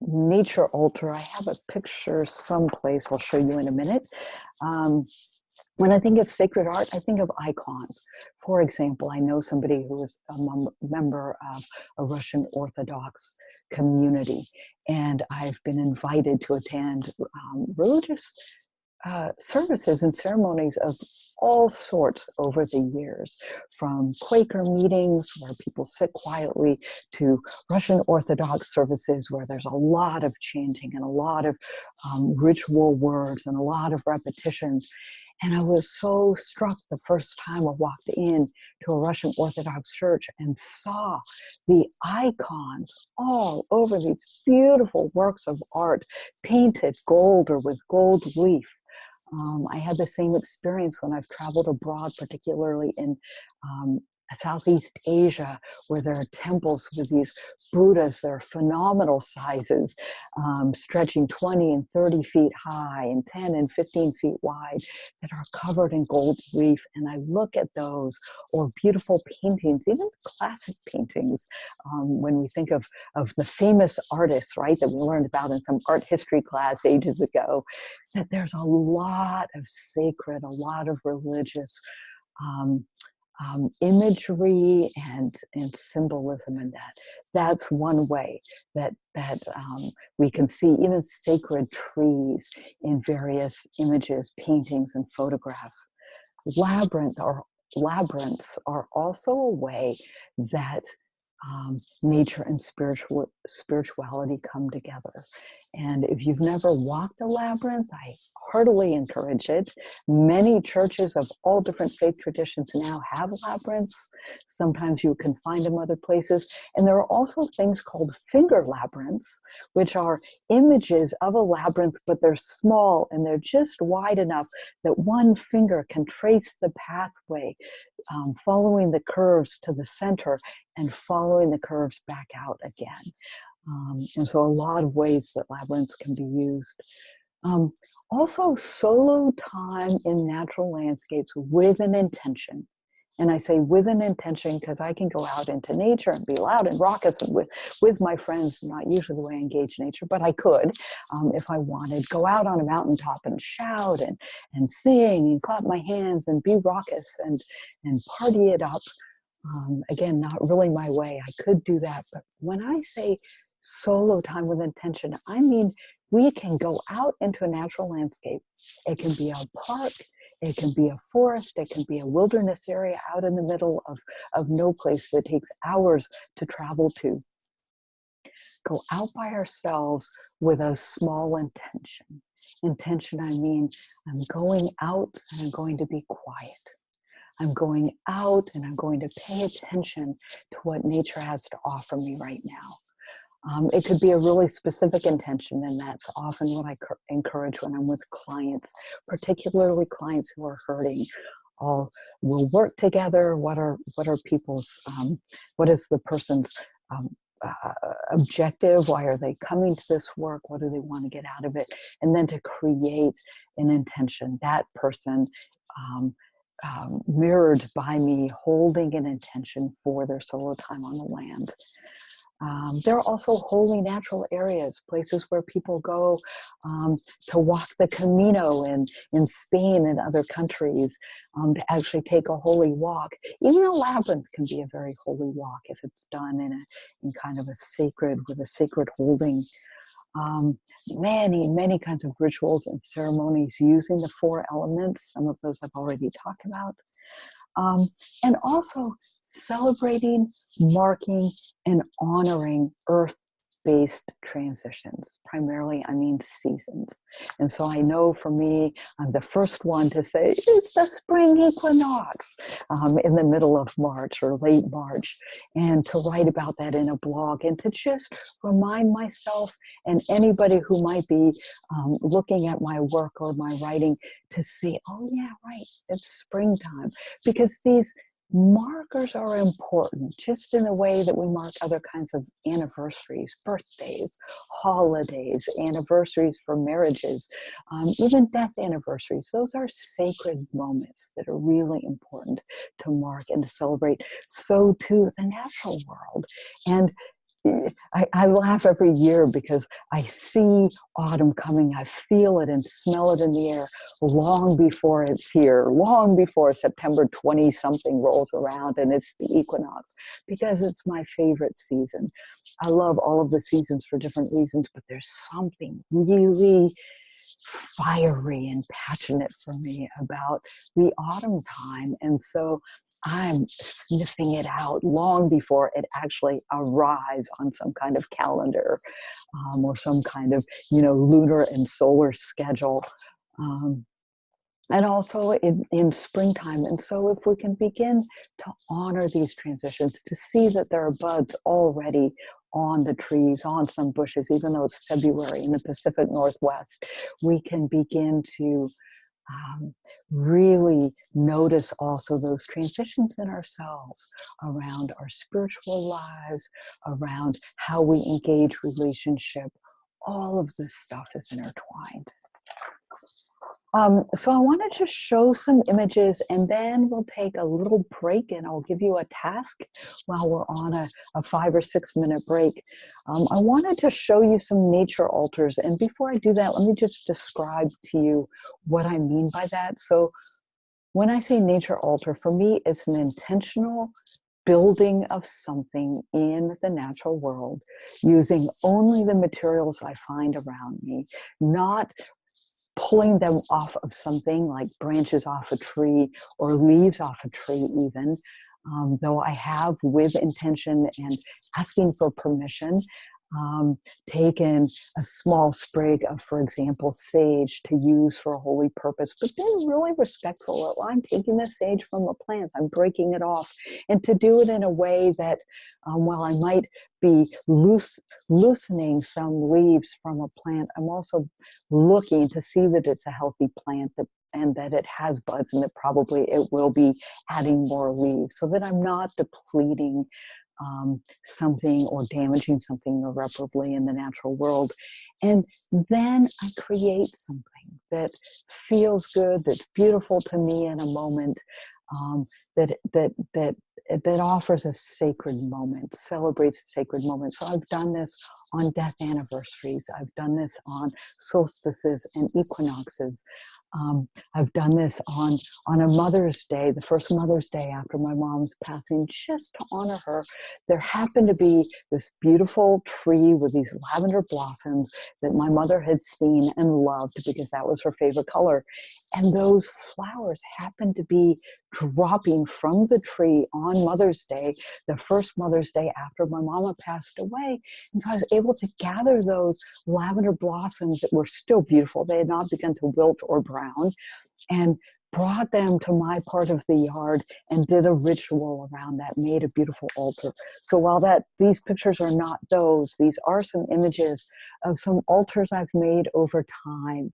nature altar, I have a picture someplace I'll show you in a minute. When I think of sacred art, I think of icons. For example, I know somebody who is a member of a Russian Orthodox community, and I've been invited to attend religious services and ceremonies of all sorts over the years, from Quaker meetings where people sit quietly to Russian Orthodox services where there's a lot of chanting and a lot of ritual words and a lot of repetitions. And I was so struck the first time I walked in to a Russian Orthodox church and saw the icons all over these beautiful works of art, painted gold or with gold leaf. I had the same experience when I've traveled abroad, particularly in Southeast Asia, where there are temples with these Buddhas. They're phenomenal sizes, stretching 20 and 30 feet high and 10 and 15 feet wide, that are covered in gold leaf. And I look at those, or beautiful paintings, even classic paintings, when we think of the famous artists, right, that we learned about in some art history class ages ago, that there's a lot of sacred, a lot of religious imagery and symbolism in that. That's one way that we can see even sacred trees in various images, paintings, and photographs. Labyrinths are also a way that nature and spirituality come together. And if you've never walked a labyrinth, I heartily encourage it. Many churches of all different faith traditions now have labyrinths. Sometimes you can find them other places. And there are also things called finger labyrinths, which are images of a labyrinth, but they're small and they're just wide enough that one finger can trace the pathway, following the curves to the center and following the curves back out again. And so a lot of ways that labyrinths can be used. Also, solo time in natural landscapes with an intention. And I say with an intention because I can go out into nature and be loud and raucous and with my friends, not usually the way I engage nature, but I could, if I wanted, go out on a mountaintop and shout and sing and clap my hands and be raucous and party it up. Again, not really my way. I could do that. But when I say solo time with intention, I mean we can go out into a natural landscape. It can be a park, it can be a forest, it can be a wilderness area out in the middle of no place that takes hours to travel to. Go out by ourselves with a small intention. Intention, I mean, I'm going out and I'm going to be quiet. I'm going out and I'm going to pay attention to what nature has to offer me right now. It could be a really specific intention, and that's often what I encourage when I'm with clients, particularly clients who are hurting. We'll work together. What are people's, what is the person's objective? Why are they coming to this work? What do they want to get out of it? And then to create an intention, that person mirrored by me holding an intention for their solo time on the land. There are also holy natural areas, places where people go to walk the Camino in Spain and other countries, to actually take a holy walk. Even a labyrinth can be a very holy walk if it's done in kind of with a sacred holding. Many kinds of rituals and ceremonies using the 4 elements. Some of those I've already talked about. And also celebrating, marking, and honoring earth-based transitions. Primarily, I mean seasons. And so I know for me, I'm the first one to say, it's the spring equinox in the middle of March or late March, and to write about that in a blog and to just remind myself and anybody who might be looking at my work or my writing to see, oh yeah, right, it's springtime. Because these markers are important, just in the way that we mark other kinds of anniversaries, birthdays, holidays, anniversaries for marriages, even death anniversaries. Those are sacred moments that are really important to mark and to celebrate. So too the natural world. And I laugh every year because I see autumn coming. I feel it and smell it in the air long before it's here, long before September 20 something rolls around and it's the equinox, because it's my favorite season. I love all of the seasons for different reasons, but there's something really fiery and passionate for me about the autumn time. And so I'm sniffing it out long before it actually arrives on some kind of calendar, or some kind of, lunar and solar schedule. Um, and also in springtime. And so if we can begin to honor these transitions, to see that there are buds already on the trees, on some bushes, even though it's February in the Pacific Northwest, we can begin to really notice also those transitions in ourselves around our spiritual lives, around how we engage relationship. All of this stuff is intertwined. So I wanted to show some images, and then we'll take a little break and I'll give you a task while we're on a 5 or 6 minute break. I wanted to show you some nature altars. And before I do that, let me just describe to you what I mean by that. So when I say nature altar, for me, it's an intentional building of something in the natural world using only the materials I find around me, not pulling them off of something like branches off a tree or leaves off a tree even, though I have, with intention and asking for permission, taken a small sprig of, for example, sage to use for a holy purpose, but being really respectful. Well, I'm taking the sage from a plant, I'm breaking it off, and to do it in a way that while I might be loosening some leaves from a plant, I'm also looking to see that it's a healthy plant, and that it has buds, and that probably it will be adding more leaves, so that I'm not depleting something or damaging something irreparably in the natural world. And then I create something that feels good, that's beautiful to me in a moment, that offers a sacred moment, celebrates a sacred moment. So I've done this on death anniversaries. I've done this on solstices and equinoxes. I've done this on a Mother's Day, the first Mother's Day after my mom's passing, just to honor her. There happened to be this beautiful tree with these lavender blossoms that my mother had seen and loved because that was her favorite color. And those flowers happened to be dropping from the tree on Mother's Day, the first Mother's Day after my mama passed away. And so I was able to gather those lavender blossoms that were still beautiful. They had not begun to wilt or brown, and brought them to my part of the yard and did a ritual around that, made a beautiful altar. So while these pictures are not those, these are some images of some altars I've made over time,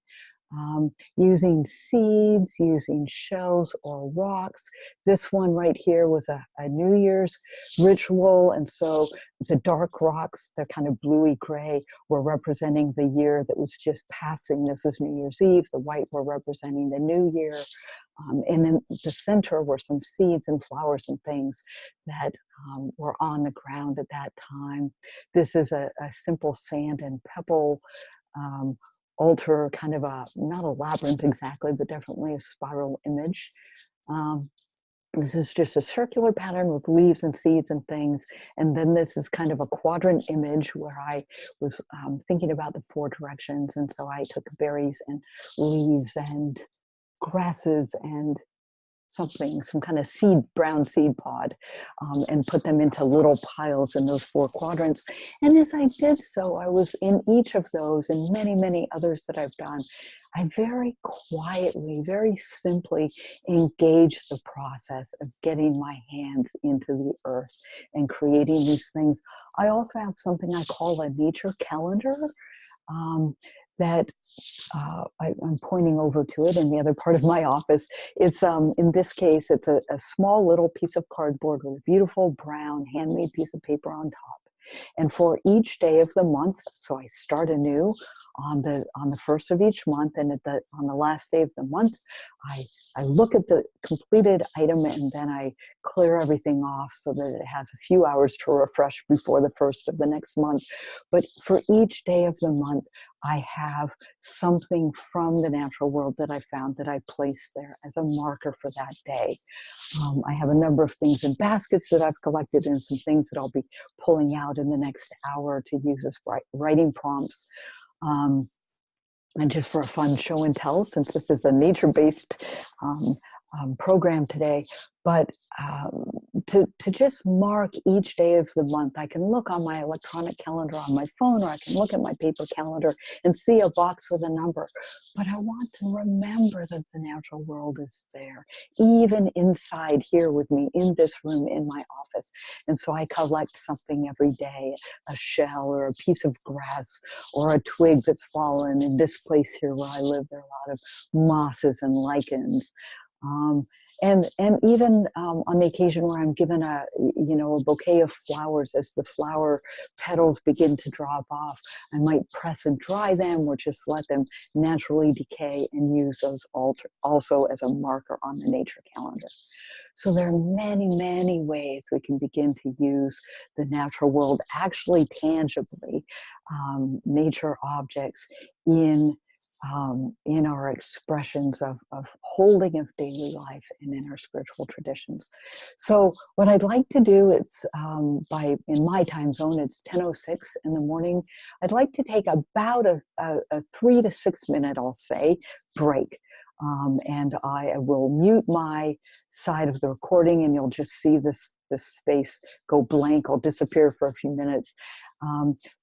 using seeds, using shells or rocks. This one right here was a New Year's ritual, and so the dark rocks, they're kind of bluey gray, were representing the year that was just passing. This was New Year's Eve. The white were representing the new year. And in the center were some seeds and flowers and things that were on the ground at that time. This is a simple sand and pebble altar, kind of not a labyrinth exactly, but definitely a spiral image. This is just a circular pattern with leaves and seeds and things. And then this is kind of a quadrant image where I was thinking about the 4 directions. And so I took berries and leaves and grasses and some kind of brown seed pod, and put them into little piles in those 4 quadrants. And as I did so, I was in each of those and many, many others that I've done, I very quietly, very simply engage the process of getting my hands into the earth and creating these things. I also have something I call a nature calendar, that I'm pointing over to it in the other part of my office. It's in this case, it's a small little piece of cardboard with a beautiful brown handmade piece of paper on top. And for each day of the month, so I start anew on the first of each month, and on the last day of the month, I look at the completed item, and then I clear everything off so that it has a few hours to refresh before the first of the next month. But for each day of the month, I have something from the natural world that I found that I place there as a marker for that day. I have a number of things in baskets that I've collected, and some things that I'll be pulling out in the next hour to use as writing prompts. And just for a fun show and tell, since this is a nature-based program today, but to just mark each day of the month. I can look on my electronic calendar on my phone, or I can look at my paper calendar and see a box with a number. But I want to remember that the natural world is there, even inside here with me in this room, in my office. And so I collect something every day, a shell or a piece of grass or a twig that's fallen. In this place here where I live, there are a lot of mosses and lichens. And even on the occasion where I'm given a bouquet of flowers, as the flower petals begin to drop off, I might press and dry them, or just let them naturally decay, and use those also as a marker on the nature calendar. So there are many, many ways we can begin to use the natural world, actually tangibly, nature objects in our expressions of holding of daily life and in our spiritual traditions. So what I'd like to do, it's in my time zone, it's 10:06 in the morning. I'd like to take about a 3 to 6 minute, I'll say, break. And I will mute my side of the recording, and you'll just see this space go blank. I'll disappear for a few minutes.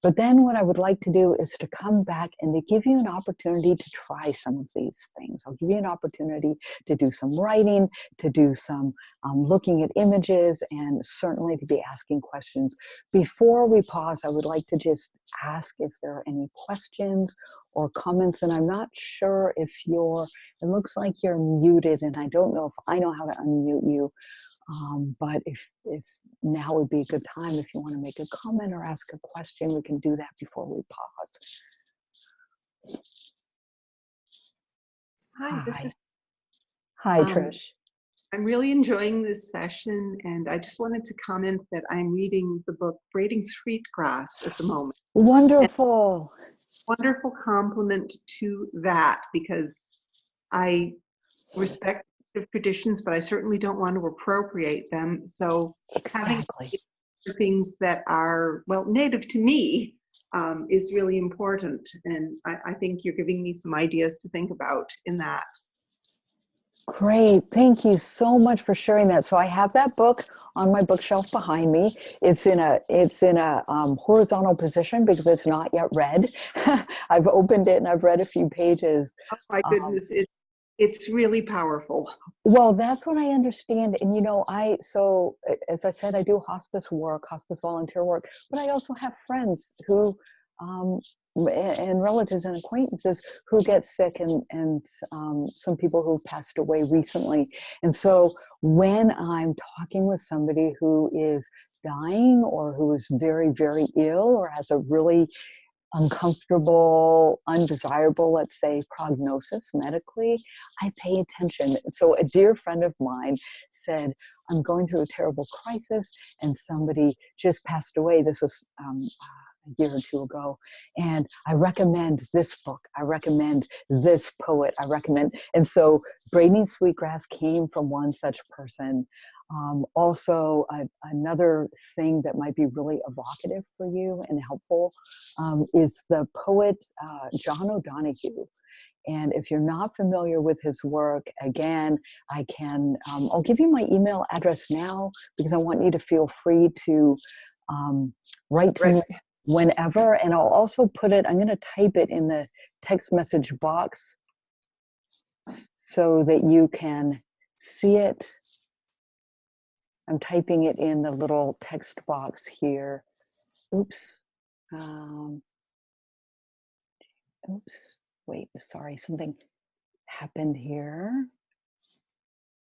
But then what I would like to do is to come back and to give you an opportunity to try some of these things. I'll give you an opportunity to do some writing, to do some looking at images, and certainly to be asking questions. Before we pause, I would like to just ask if there are any questions or comments. And I'm not sure if it looks like you're muted, and I don't know if I know how to unmute you. But if now would be a good time, if you want to make a comment or ask a question, we can do that before we pause. Hi, this is. Hi, Trish. I'm really enjoying this session, and I just wanted to comment that I'm reading the book Braiding Sweetgrass at the moment. Wonderful. Wonderful compliment to that, because I respect the traditions, but I certainly don't want to appropriate them. So exactly. Having things that are, well, native to me is really important. And I think you're giving me some ideas to think about in that. Great. Thank you so much for sharing that. So I have that book on my bookshelf behind me. It's in a horizontal position because it's not yet read. I've opened it and I've read a few pages. Oh my goodness, it's really powerful. Well, that's what I understand. And so as I said, I do hospice work, hospice volunteer work, but I also have friends who and relatives and acquaintances who get sick, and some people who passed away recently. And so when I'm talking with somebody who is dying, or who is very, very ill, or has a really uncomfortable, undesirable, let's say, prognosis medically, I pay attention. So a dear friend of mine said, I'm going through a terrible crisis, and somebody just passed away. This was a year or two ago, and I recommend this book, I recommend this poet, and so Braiding Sweetgrass came from one such person. Also, another thing that might be really evocative for you and helpful is the poet John O'Donohue. And if you're not familiar with his work, again, I'll give you my email address now, because I want you to feel free to write to me whenever. And I'll also I'm going to type it in the text message box so that you can see it. I'm typing it in the little text box here. Oops. Wait, sorry, something happened here.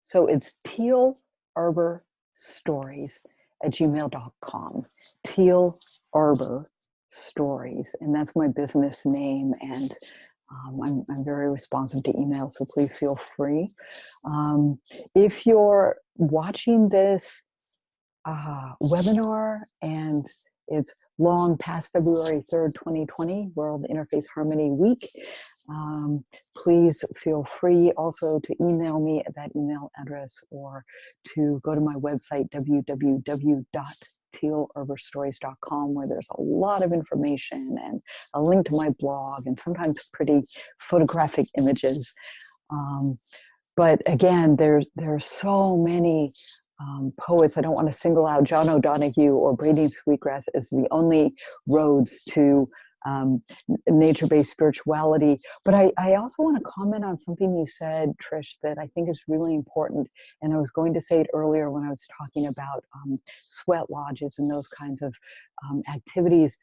So it's Teal Arbor Stories, teal@gmail.com. Teal Arbor Stories, and that's my business name. And I'm very responsive to email, so please feel free. If you're watching this webinar and it's long past February 3rd, 2020, World Interfaith Harmony Week, please feel free also to email me at that email address, or to go to my website, www.tealarborstories.com, where there's a lot of information and a link to my blog and sometimes pretty photographic images. But again, there's so many poets. I don't want to single out John O'Donohue or Braiding Sweetgrass as the only roads to nature-based spirituality. But I also want to comment on something you said, Trish, that I think is really important. And I was going to say it earlier when I was talking about sweat lodges and those kinds of activities.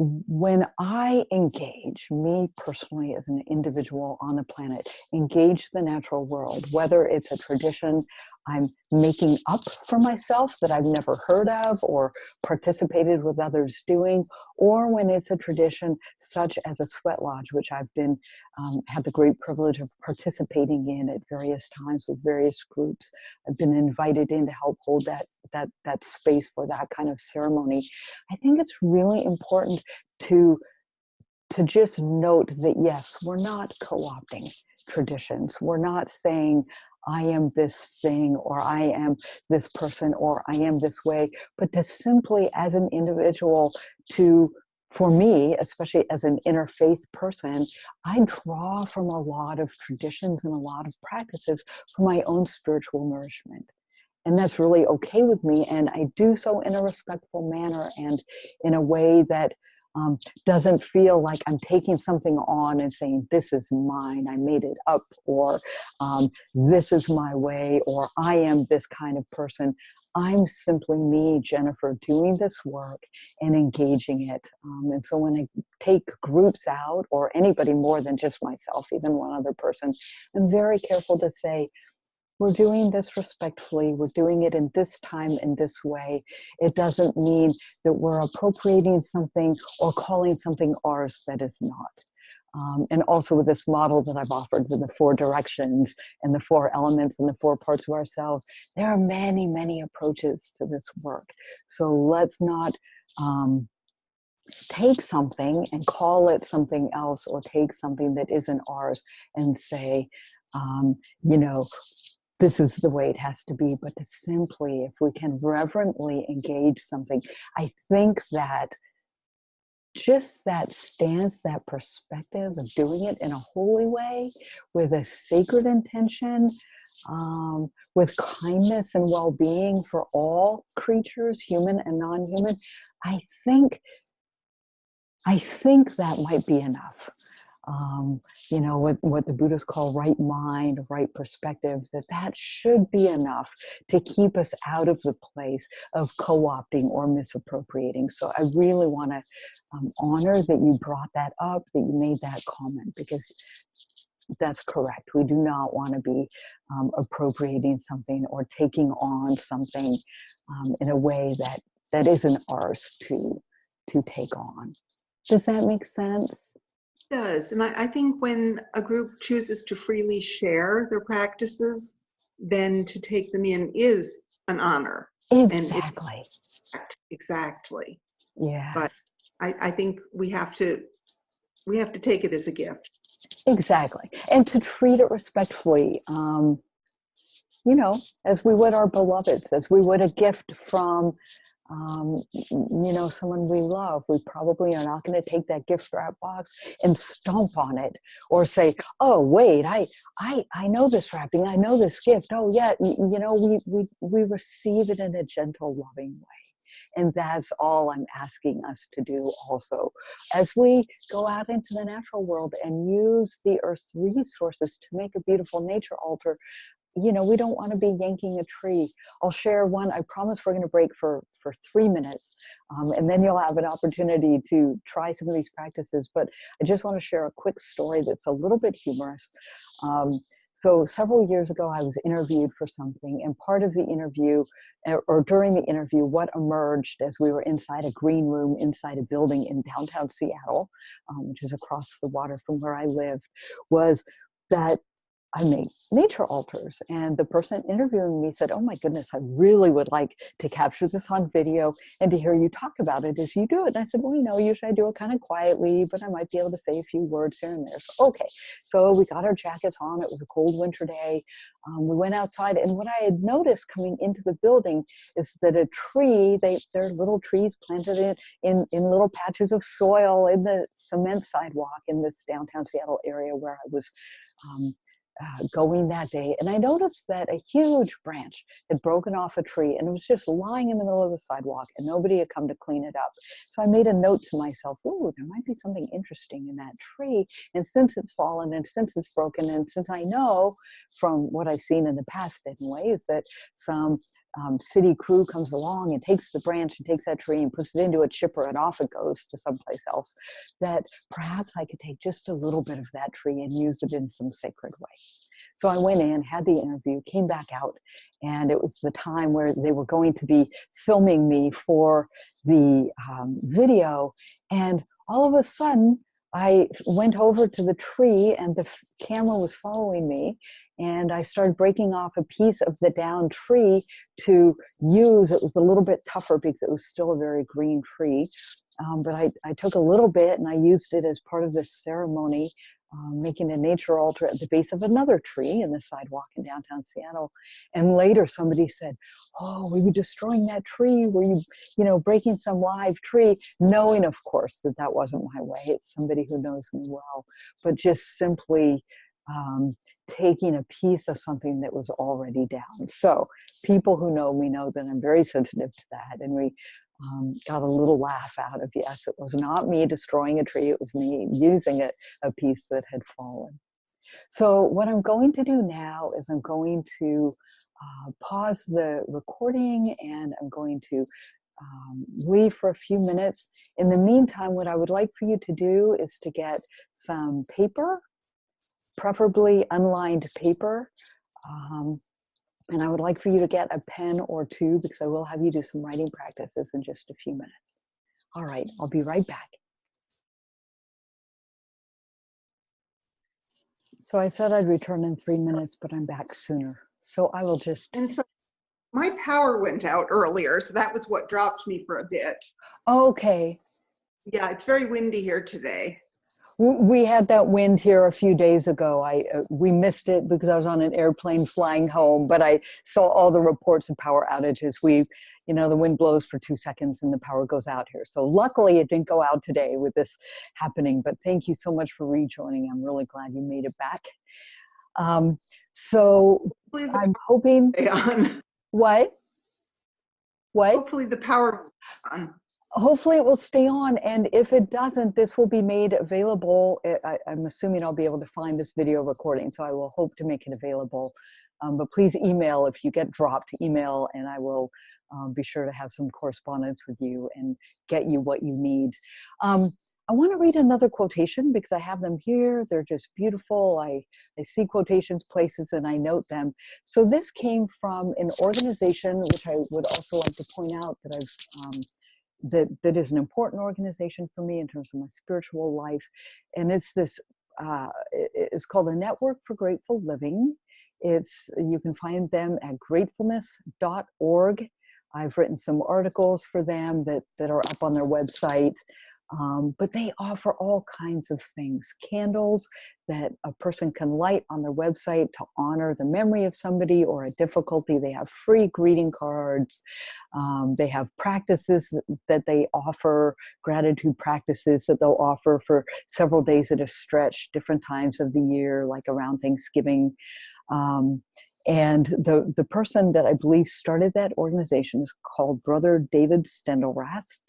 When I engage, me personally as an individual on the planet, engage the natural world, whether it's a tradition I'm making up for myself that I've never heard of or participated with others doing, or when it's a tradition such as a sweat lodge, which I've been had the great privilege of participating in at various times with various groups. I've been invited in to help hold that space for that kind of ceremony. I think it's really important to just note that, yes, we're not co-opting traditions. We're not saying, I am this thing, or I am this person, or I am this way, but to simply, as an individual, for me, especially as an interfaith person, I draw from a lot of traditions and a lot of practices for my own spiritual nourishment. And that's really okay with me. And I do so in a respectful manner and in a way that doesn't feel like I'm taking something on and saying, this is mine, I made it up, or this is my way, or I am this kind of person. I'm simply me, Jennifer, doing this work and engaging it. And so when I take groups out, or anybody more than just myself, even one other person, I'm very careful to say, we're doing this respectfully. We're doing it in this time, in this way. It doesn't mean that we're appropriating something or calling something ours that is not. And also with this model that I've offered with the 4 directions and the 4 elements and the 4 parts of ourselves, there are many, many approaches to this work. So let's not take something and call it something else, or take something that isn't ours and say, this is the way it has to be, but to simply, if we can reverently engage something, I think that just that stance, that perspective of doing it in a holy way, with a sacred intention, with kindness and well-being for all creatures, human and non-human, I think that might be enough. What the Buddhists call right mind, right perspective, that should be enough to keep us out of the place of co-opting or misappropriating. So I really want to honor that you brought that up, that you made that comment, because that's correct. We do not want to be appropriating something or taking on something in a way that isn't ours to take on. Does that make sense? Does. And I think when a group chooses to freely share their practices, then to take them in is an honor. Exactly. Exactly. Yeah. But I think we have to take it as a gift. Exactly. And to treat it respectfully, as we would our beloveds, as we would a gift from someone we love. We probably are not going to take that gift wrap box and stomp on it, or say, oh wait, I know this wrapping, I know this gift, oh yeah, we receive it in a gentle, loving way. And that's all I'm asking us to do also, as we go out into the natural world and use the earth's resources to make a beautiful nature altar. We don't want to be yanking a tree. I'll share one. I promise we're going to break for 3 minutes, and then you'll have an opportunity to try some of these practices. But I just want to share a quick story that's a little bit humorous. So several years ago, I was interviewed for something, and part of the interview, or during the interview, what emerged as we were inside a green room, inside a building in downtown Seattle, which is across the water from where I lived, was that I make nature altars. And the person interviewing me said, "Oh my goodness, I really would like to capture this on video and to hear you talk about it as you do it." And I said, "Well, usually I do it kind of quietly, but I might be able to say a few words here and there." So, okay. So we got our jackets on. It was a cold winter day. We went outside, and what I had noticed coming into the building is that a tree, there are little trees planted in little patches of soil in the cement sidewalk in this downtown Seattle area where I was going that day. And I noticed that a huge branch had broken off a tree and it was just lying in the middle of the sidewalk, and nobody had come to clean it up. So I made a note to myself, "Oh, there might be something interesting in that tree. And since it's fallen and since it's broken, and since I know from what I've seen in the past anyway, is that some city crew comes along and takes the branch and takes that tree and puts it into a chipper and off it goes to someplace else, that perhaps I could take just a little bit of that tree and use it in some sacred way." So I went in, had the interview, came back out, and it was the time where they were going to be filming me for the video. And all of a sudden, I went over to the tree and the camera was following me, and I started breaking off a piece of the downed tree to use. It was a little bit tougher because it was still a very green tree. But I took a little bit and I used it as part of this ceremony, making a nature altar at the base of another tree in the sidewalk in downtown Seattle. And later somebody said, "Oh, were you destroying that tree? Were you, breaking some live tree?" Knowing, of course, that that wasn't my way. It's somebody who knows me well, but just simply taking a piece of something that was already down. So people who know me know that I'm very sensitive to that. And we got a little laugh out of, yes, it was not me destroying a tree, it was me using a piece that had fallen. So what I'm going to do now is I'm going to pause the recording, and I'm going to leave for a few minutes. In the meantime, what I would like for you to do is to get some paper, preferably unlined paper. And I would like for you to get a pen or two, because I will have you do some writing practices in just a few minutes. All right, I'll be right back. So I said I'd return in 3 minutes, but I'm back sooner. So I will just... And so my power went out earlier, so that was what dropped me for a bit. Okay. Yeah, it's very windy here today. We had that wind here a few days ago. We missed it because I was on an airplane flying home, but I saw all the reports of power outages. The wind blows for 2 seconds and the power goes out here. So luckily it didn't go out today with this happening, but thank you so much for rejoining. I'm really glad you made it back. So I'm hoping... What? Hopefully the power will be on. Hopefully it will stay on, and if it doesn't, this will be made available. I'm assuming I'll be able to find this video recording, so I will hope to make it available. But please email if you get dropped, email, and I will be sure to have some correspondence with you and get you what you need. I want to read another quotation because I have them here. They're just beautiful. I see quotations places and I note them. So this came from an organization, which I would also like to point out that that is an important organization for me in terms of my spiritual life. And it's this, it's called the Network for Grateful Living. You can find them at gratefulness.org. I've written some articles for them that are up on their website. But they offer all kinds of things. Candles that a person can light on their website to honor the memory of somebody or a difficulty. They have free greeting cards. They have practices that they offer, gratitude practices that they'll offer for several days at a stretch, different times of the year, like around Thanksgiving. And the person that I believe started that organization is called Brother David Stendelrast.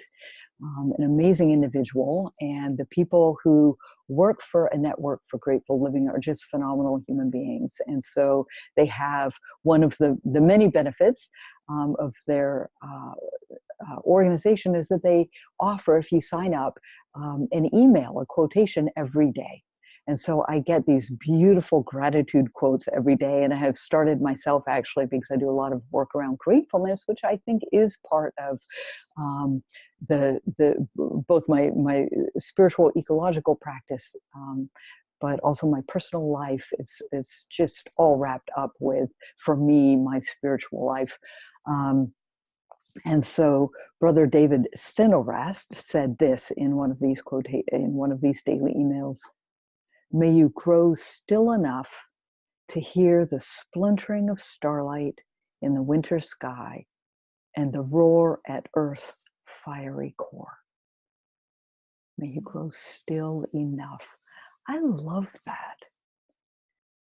An amazing individual, and the people who work for a Network for Grateful Living are just phenomenal human beings. And so they have one of the many benefits of their organization is that they offer, if you sign up, an email, a quotation every day. And so I get these beautiful gratitude quotes every day. And I have started myself actually because I do a lot of work around gratefulness, which I think is part of both my spiritual ecological practice, but also my personal life. It's just all wrapped up with, for me, my spiritual life. And so Brother David Stenorast said this in one of these daily emails: "May you grow still enough to hear the splintering of starlight in the winter sky and the roar at Earth's fiery core." May you grow still enough. I love that.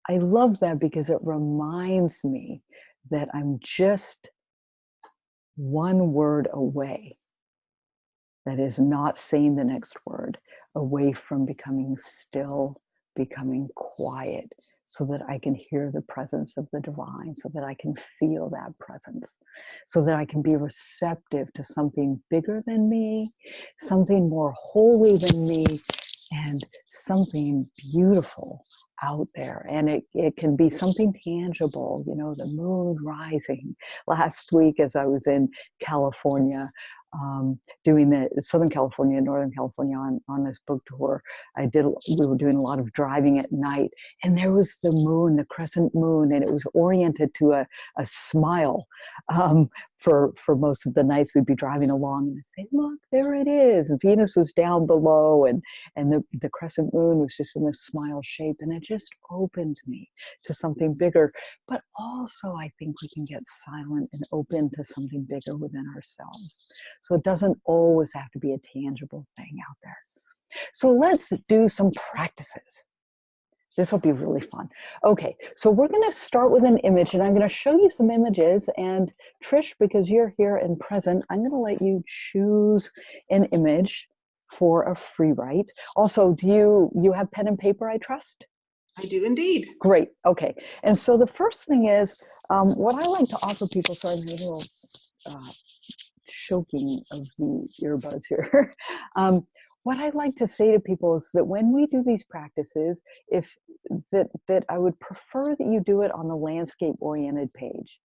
I love that because it reminds me that I'm just one word away, that is not saying the next word, away from becoming still, becoming quiet, so that I can hear the presence of the divine, so that I can feel that presence, so that I can be receptive to something bigger than me, something more holy than me, and something beautiful out there. And it can be something tangible, you know, the moon rising. Last week, as I was in California, doing the Southern California, Northern California on this book tour, we were doing a lot of driving at night, and there was the moon, the crescent moon, and it was oriented to a smile. For most of the nights we'd be driving along and I'd say, look, there it is. And Venus was down below, and the crescent moon was just in this smile shape, and it just opened me to something bigger. But also I think we can get silent and open to something bigger within ourselves. So it doesn't always have to be a tangible thing out there. So let's do some practices. This will be really fun. Okay, so we're going to start with an image, and I'm going to show you some images. And Trish, because you're here and present, I'm going to let you choose an image for a free write. Also, do you have pen and paper, I trust? I do indeed. Great. Okay. And so the first thing is, what I like to offer people, sorry, I'm having a little choking of the earbuds here. What I'd like to say to people is that when we do these practices, that I would prefer that you do it on the landscape-oriented page.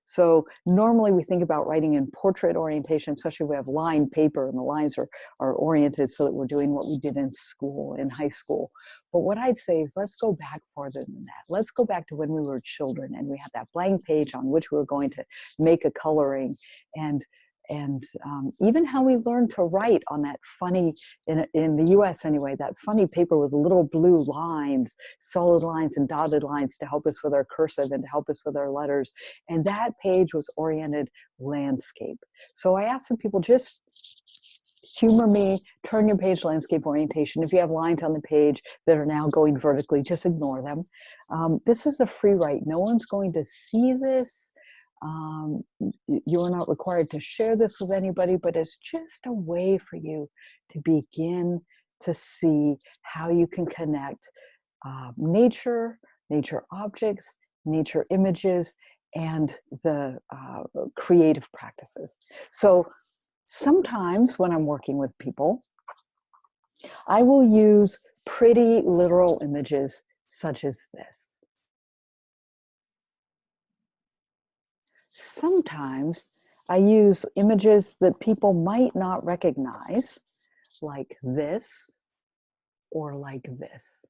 So normally we think about writing in portrait orientation, especially if we have lined paper and the lines are oriented so that we're doing what we did in school, in high school. But what I'd say is, let's go back farther than that. Let's go back to when we were children and we had that blank page on which we were going to make a coloring, and even how we learned to write on that funny, in the US anyway, that funny paper with little blue lines, solid lines and dotted lines to help us with our cursive and to help us with our letters. And that page was oriented landscape. So I asked some people, just humor me, turn your page landscape orientation. If you have lines on the page that are now going vertically, just ignore them. This is a free write. No one's going to see this. You are not required to share this with anybody, but it's just a way for you to begin to see how you can connect nature objects, nature images, and the creative practices. So sometimes when I'm working with people, I will use pretty literal images such as this. Sometimes I use images that people might not recognize, like this or like this.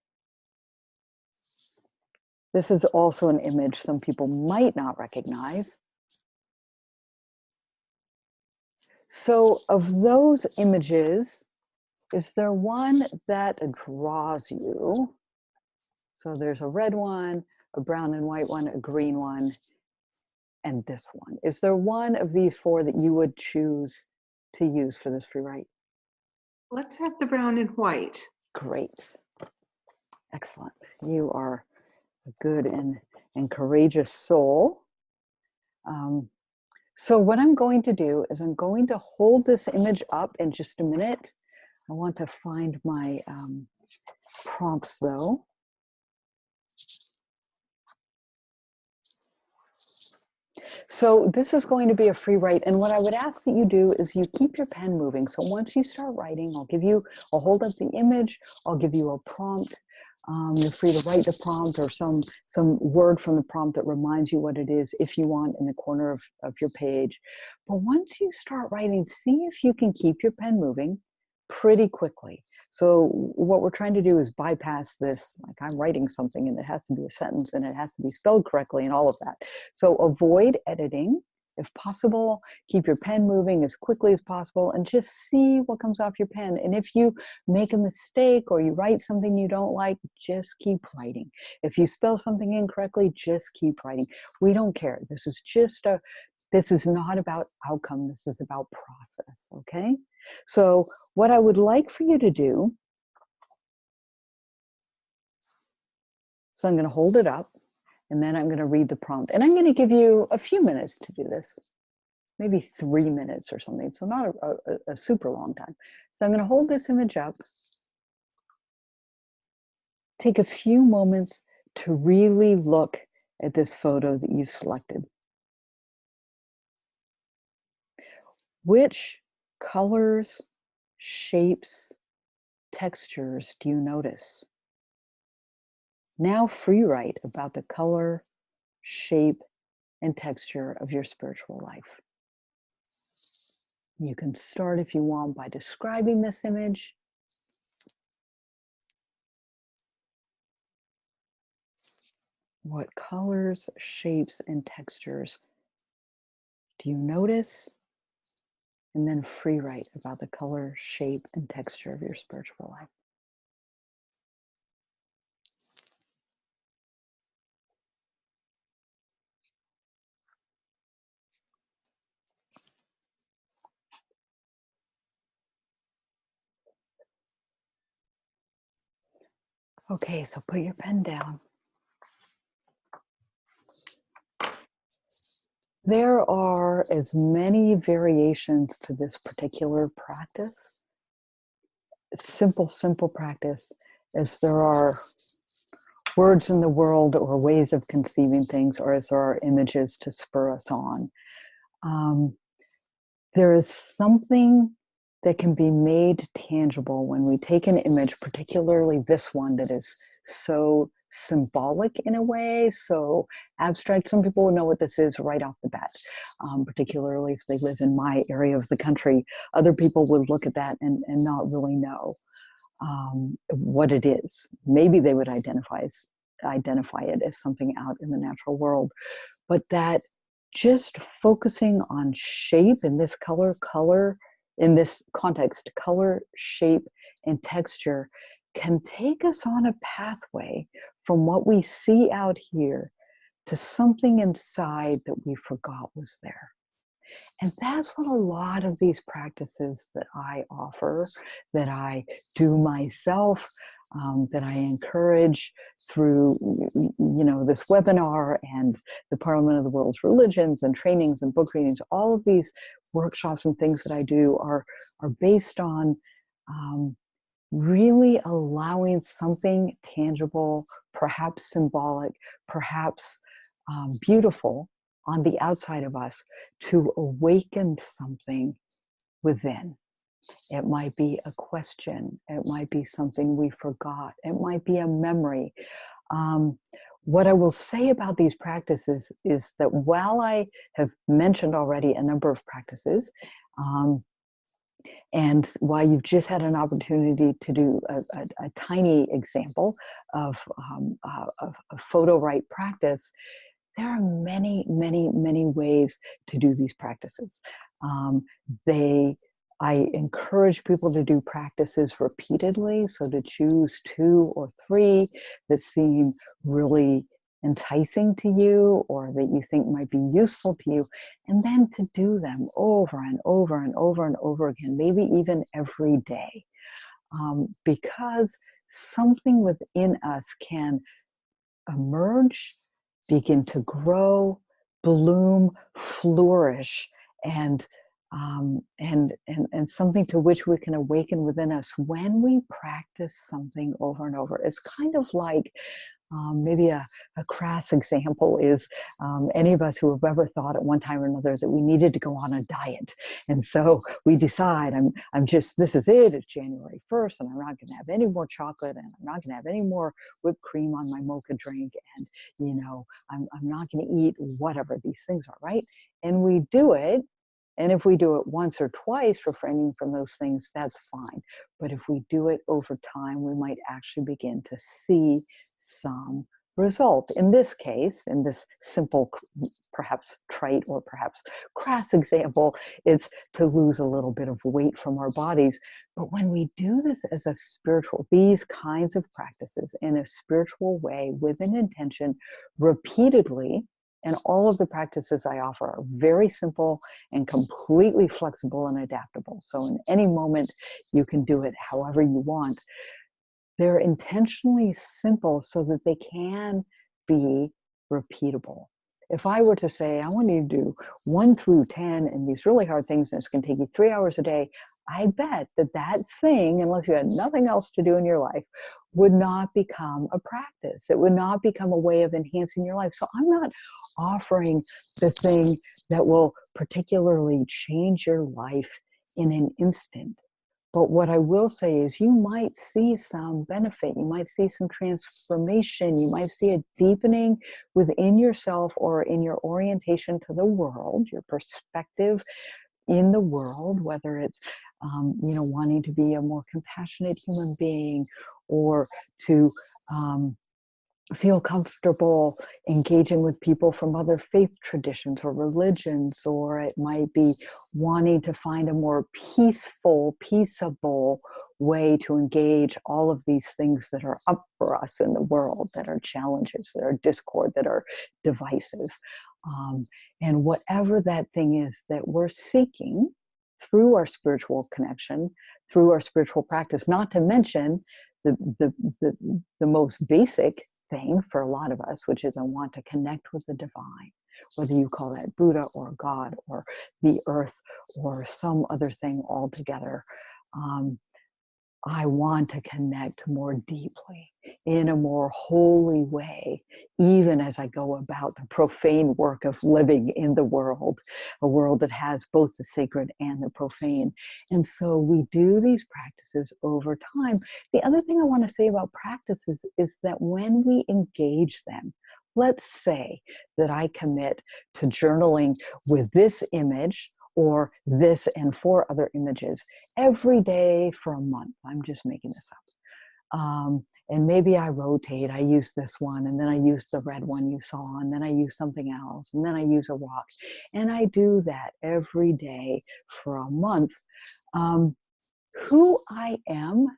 This is also an image some people might not recognize. So of those images, is there one that draws you? So there's a red one, a brown and white one, a green one, and this one. Is there one of these four that you would choose to use for this free write? Let's have the brown and white. Great. Excellent. You are a good and courageous soul. So what I'm going to do is I'm going to hold this image up in just a minute. I want to find my prompts though. So this is going to be a free write, and what I would ask that you do is you keep your pen moving. So once you start writing, I'll hold up the image, I'll give you a prompt. You're free to write the prompt or some word from the prompt that reminds you what it is if you want in the corner of your page. But once you start writing, see if you can keep your pen moving pretty quickly. So what we're trying to do is bypass this, like I'm writing something and it has to be a sentence and it has to be spelled correctly and all of that. So avoid editing. If possible, keep your pen moving as quickly as possible and just see what comes off your pen. And if you make a mistake or you write something you don't like, just keep writing. If you spell something incorrectly, just keep writing. We don't care. This is not about outcome. This is about process, okay? So what I would like for you to do, so I'm going to hold it up and then I'm going to read the prompt. And I'm going to give you a few minutes to do this, maybe 3 minutes or something. So not a super long time. So I'm going to hold this image up. Take a few moments to really look at this photo that you've selected. Which colors, shapes, textures do you notice? Now free write about the color, shape, and texture of your spiritual life. You can start, if you want, by describing this image. What colors, shapes, and textures do you notice? And then free write about the color, shape, and texture of your spiritual life. Okay, so put your pen down. There are as many variations to this particular practice, simple practice, as there are words in the world or ways of conceiving things, or as there are images to spur us on. There is something that can be made tangible when we take an image, particularly this one that is so symbolic in a way, so abstract. Some people will know what this is right off the bat, particularly if they live in my area of the country. Other people would look at that and not really know what it is. Maybe they would identify it as something out in the natural world, but that just focusing on shape in this color, in this context, color, shape, and texture can take us on a pathway from what we see out here to something inside that we forgot was there. And that's what a lot of these practices that I offer, that I do myself, that I encourage through, this webinar and the Parliament of the World's Religions and trainings and book readings. All of these workshops and things that I do are based on really allowing something tangible, perhaps symbolic, perhaps beautiful on the outside of us to awaken something within. It might be a question. It might be something we forgot. It might be a memory. What I will say about these practices is that while I have mentioned already a number of practices, and while you've just had an opportunity to do a tiny example of a photo write practice, there are many ways to do these practices. I encourage people to do practices repeatedly, so to choose 2 or 3 that seem really enticing to you or that you think might be useful to you, and then to do them over and over and over and over again, maybe even every day, because something within us can emerge, begin to grow, bloom, flourish, and something to which we can awaken within us when we practice something over and over. It's kind of like Maybe a crass example is any of us who have ever thought at one time or another that we needed to go on a diet. And so we decide, this is it, it's January 1st, and I'm not going to have any more chocolate, and I'm not going to have any more whipped cream on my mocha drink, and, I'm not going to eat whatever these things are, right? And we do it. And if we do it once or twice, refraining from those things, that's fine. But if we do it over time, we might actually begin to see some result. In this case, in this simple, perhaps trite or perhaps crass example, it's to lose a little bit of weight from our bodies. But when we do this as these kinds of practices in a spiritual way with an intention repeatedly, and all of the practices I offer are very simple and completely flexible and adaptable. So in any moment, you can do it however you want. They're intentionally simple so that they can be repeatable. If I were to say, I want you to do 1 through 10 and these really hard things, and it's going to take you 3 hours a day, I bet that thing, unless you had nothing else to do in your life, would not become a practice. It would not become a way of enhancing your life. So I'm not offering the thing that will particularly change your life in an instant. But what I will say is you might see some benefit. You might see some transformation. You might see a deepening within yourself or in your orientation to the world, your perspective in the world, whether it's, wanting to be a more compassionate human being or to feel comfortable engaging with people from other faith traditions or religions, or it might be wanting to find a more peaceable way to engage all of these things that are up for us in the world, that are challenges, that are discord, that are divisive. And whatever that thing is that we're seeking through our spiritual connection, through our spiritual practice, not to mention the most basic thing for a lot of us, which is I want to connect with the divine, whether you call that Buddha or God or the earth or some other thing altogether. I want to connect more deeply in a more holy way, even as I go about the profane work of living in the world, a world that has both the sacred and the profane. And so we do these practices over time. The other thing I want to say about practices is that when we engage them, let's say that I commit to journaling with this image or this and 4 other images every day for a month. I'm just making this up. And maybe I rotate. I use this one, and then I use the red one you saw, and then I use something else, and then I use a rock. And I do that every day for a month. Who I am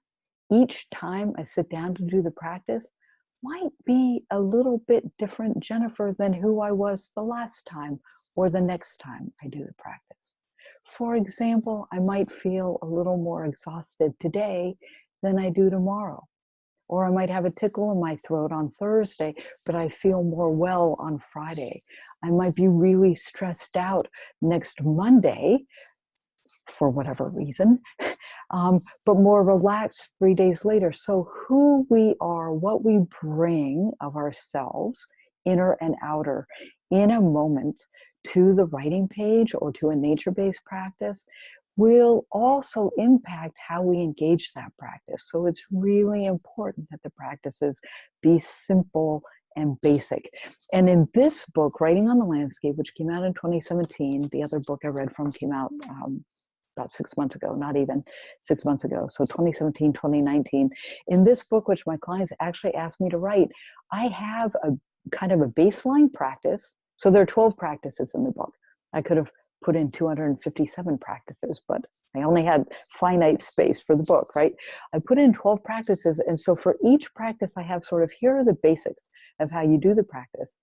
each time I sit down to do the practice might be a little bit different, Jennifer, than who I was the last time or the next time I do the practice. For example, I might feel a little more exhausted today than I do tomorrow. Or I might have a tickle in my throat on Thursday, but I feel more well on Friday. I might be really stressed out next Monday for whatever reason, but more relaxed 3 days later. So who we are, what we bring of ourselves, inner and outer, in a moment to the writing page or to a nature-based practice will also impact how we engage that practice. So it's really important that the practices be simple and basic. And in this book, Writing on the Landscape, which came out in 2017, the other book I read from came out about 6 months ago, not even 6 months ago. So 2017, 2019. In this book, which my clients actually asked me to write, I have a kind of a baseline practice. So there are 12 practices in the book. I could have put in 257 practices, but I only had finite space for the book, right? I put in 12 practices. And so for each practice, I have sort of, here are the basics of how you do the practice.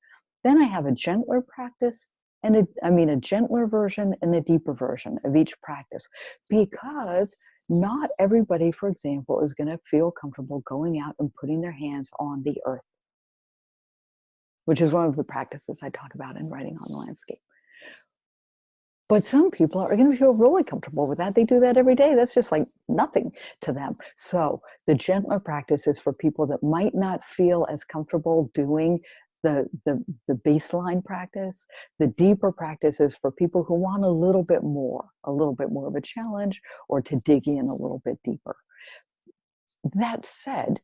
Then I have a gentler practice, and a gentler version and a deeper version of each practice, because not everybody, for example, is going to feel comfortable going out and putting their hands on the earth, which is one of the practices I talk about in Writing on the Landscape. But some people are going to feel really comfortable with that. They do that every day. That's just like nothing to them. So the gentler practice is for people that might not feel as comfortable doing the baseline practice. The deeper practice is for people who want a little bit more of a challenge, or to dig in a little bit deeper. That said,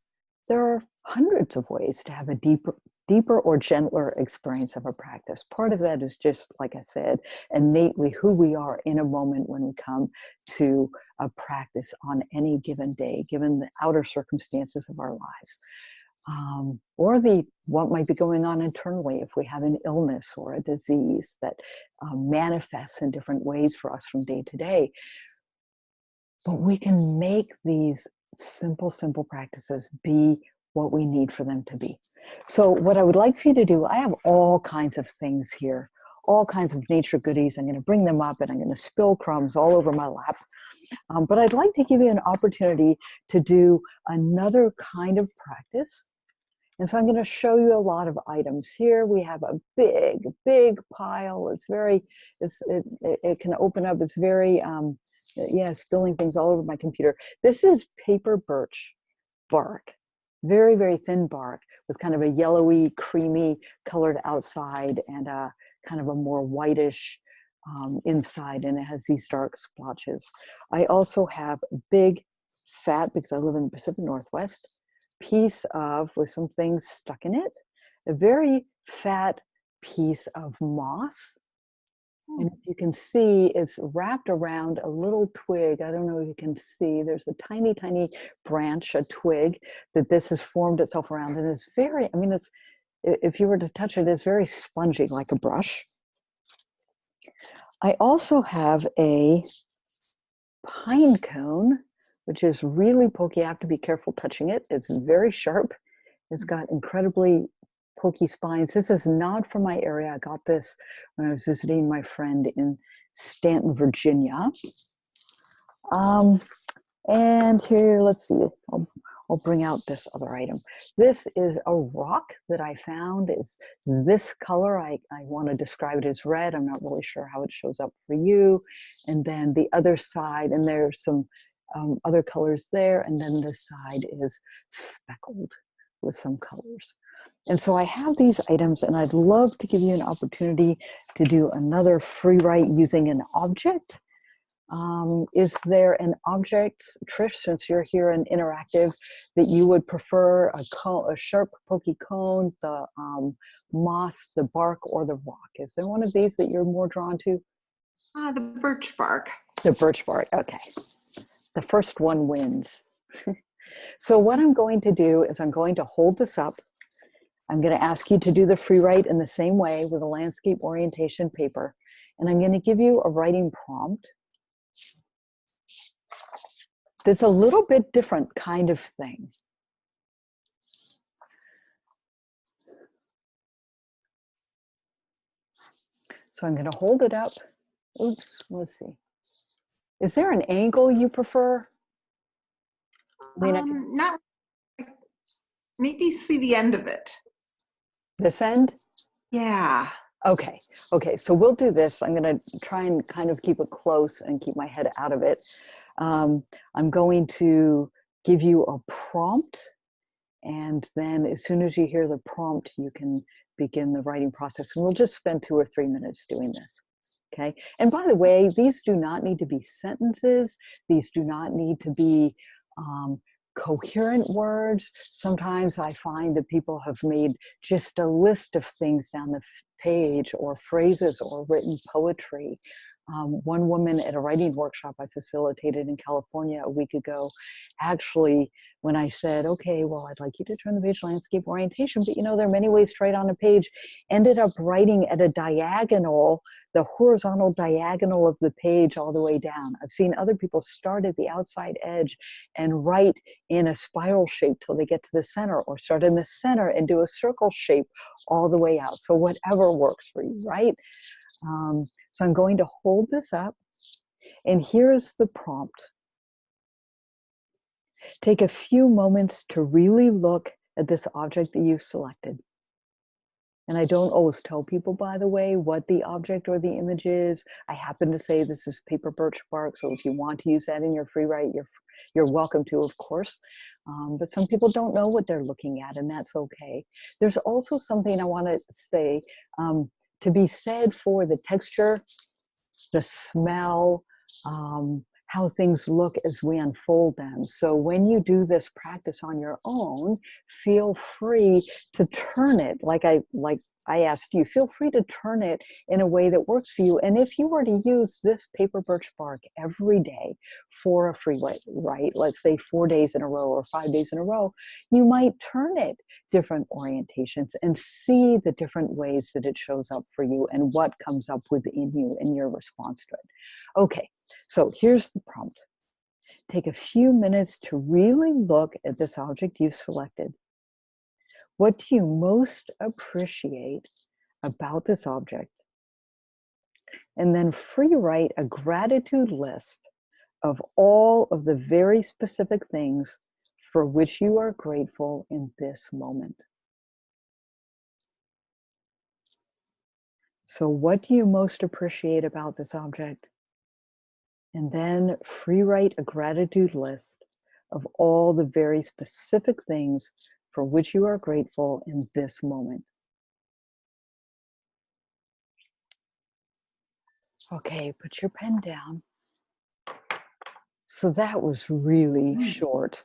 there are hundreds of ways to have a deeper or gentler experience of a practice. Part of that is just, like I said, innately who we are in a moment when we come to a practice on any given day, given the outer circumstances of our lives. Or what might be going on internally if we have an illness or a disease that manifests in different ways for us from day to day. But we can make these simple practices be what we need for them to be. So what I would like for you to do, I have all kinds of things here, all kinds of nature goodies. I'm going to bring them up and I'm going to spill crumbs all over my lap. But I'd like to give you an opportunity to do another kind of practice. And so I'm going to show you a lot of items. Here we have a big pile. It can open up. It's very, spilling things all over my computer. This is paper birch bark, very thin bark with kind of a yellowy, creamy colored outside and a kind of a more whitish inside, and it has these dark splotches. I also have a big, fat, because I live in the Pacific Northwest, piece of, with some things stuck in it, a very fat piece of moss. And if you can see, it's wrapped around a little twig. I don't know if you can see, there's a tiny branch, a twig, that this has formed itself around. And it's very, I mean, it's, if you were to touch it, it's very spongy, like a brush. I also have a pine cone, which is really pokey. I have to be careful touching it. It's very sharp. It's got incredibly pokey spines. This is not from my area. I got this when I was visiting my friend in Stanton, Virginia. And here, let's see, I'll bring out this other item. This is a rock that I found. It's this color. I want to describe it as red. I'm not really sure how it shows up for you. And then the other side, and there's some other colors there. And then this side is speckled with some colors. And so I have these items, and I'd love to give you an opportunity to do another free write using an object. Is there an object, Trish, since you're here and interactive, that you would prefer, a sharp, pokey cone, the moss, the bark, or the rock? Is there one of these that you're more drawn to? The birch bark. The birch bark, okay. The first one wins. So what I'm going to do is I'm going to hold this up. I'm going to ask you to do the free write in the same way with a landscape orientation paper. And I'm going to give you a writing prompt. There's a little bit different kind of thing. So I'm going to hold it up. Oops, let's see. Is there an angle you prefer? I mean, Not maybe see the end of it. This end? Yeah. Okay, so we'll do this. I'm going to try and kind of keep it close and keep my head out of it. I'm going to give you a prompt, and then as soon as you hear the prompt, you can begin the writing process. And we'll just spend 2 or 3 minutes doing this. Okay. And by the way, these do not need to be sentences. These do not need to be coherent words. Sometimes I find that people have made just a list of things down the page, or phrases, or written poetry. One woman at a writing workshop I facilitated in California a week ago, actually, when I said, okay, well, I'd like you to turn the page landscape orientation, but there are many ways to write on a page, ended up writing at a diagonal, the horizontal diagonal of the page all the way down. I've seen other people start at the outside edge and write in a spiral shape till they get to the center, or start in the center and do a circle shape all the way out. So whatever works for you, right? So I'm going to hold this up, and here's the prompt. Take a few moments to really look at this object that you've selected. And I don't always tell people, by the way, what the object or the image is. I happen to say this is paper birch bark, so if you want to use that in your free write, you're welcome to, of course. But some people don't know what they're looking at, and that's okay. There's also something I want to say to be said for the texture, the smell, how things look as we unfold them. So when you do this practice on your own, feel free to turn it like I asked you, feel free to turn it in a way that works for you. And if you were to use this paper birch bark every day for a free write, let's say 4 days in a row or 5 days in a row, you might turn it different orientations and see the different ways that it shows up for you and what comes up within you in your response to it. Okay, so here's the prompt. Take a few minutes to really look at this object you've selected. What do you most appreciate about this object? And then free write a gratitude list of all of the very specific things for which you are grateful in this moment. So what do you most appreciate about this object? And then free write a gratitude list of all the very specific things for which you are grateful in this moment. Okay, put your pen down. So that was really short.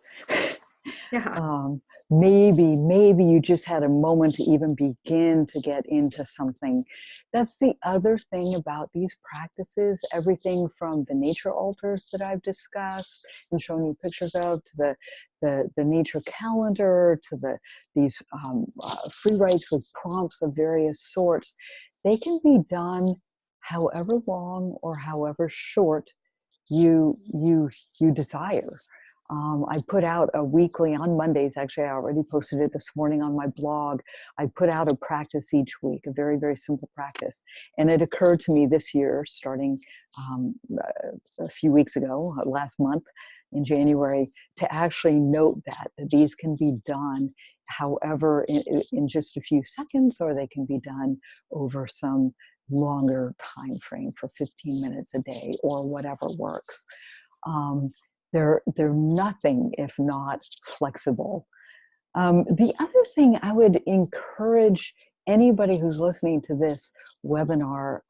Yeah. Maybe you just had a moment to even begin to get into something. That's the other thing about these practices, everything from the nature altars that I've discussed and shown you pictures of, to the nature calendar, to these free writes with prompts of various sorts. They can be done however long or however short you desire. I put out a weekly on Mondays. Actually, I already posted it this morning on my blog. I put out a practice each week, a very, very simple practice. And it occurred to me this year, starting a few weeks ago, last month in January, to actually note that these can be done however in just a few seconds, or they can be done over some longer time frame for 15 minutes a day or whatever works. They're nothing if not flexible. The other thing I would encourage anybody who's listening to this webinar,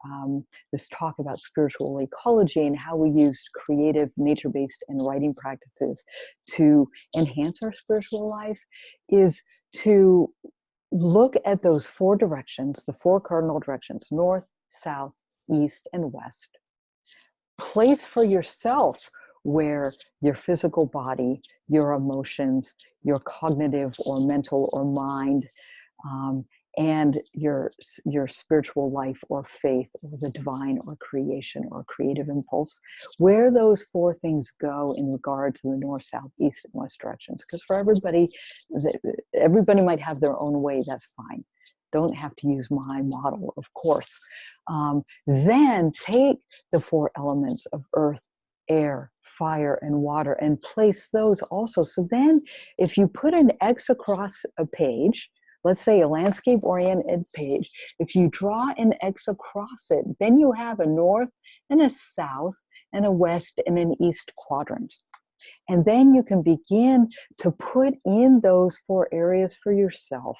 this talk about spiritual ecology and how we used creative, nature-based and writing practices to enhance our spiritual life, is to look at those 4 directions, the 4 cardinal directions: north, south, east, and west. Place for yourself where your physical body, your emotions, your cognitive or mental or mind, and your spiritual life or faith or the divine or creation or creative impulse, where those 4 things go in regard to the north, south, east, and west directions. Because for everybody might have their own way. That's fine. Don't have to use my model, of course. Then take the 4 elements of earth, air, fire, and water and place those also. So then if you put an X across a page, let's say a landscape oriented page, if you draw an X across it, then you have a north and a south and a west and an east quadrant. And then you can begin to put in those 4 areas for yourself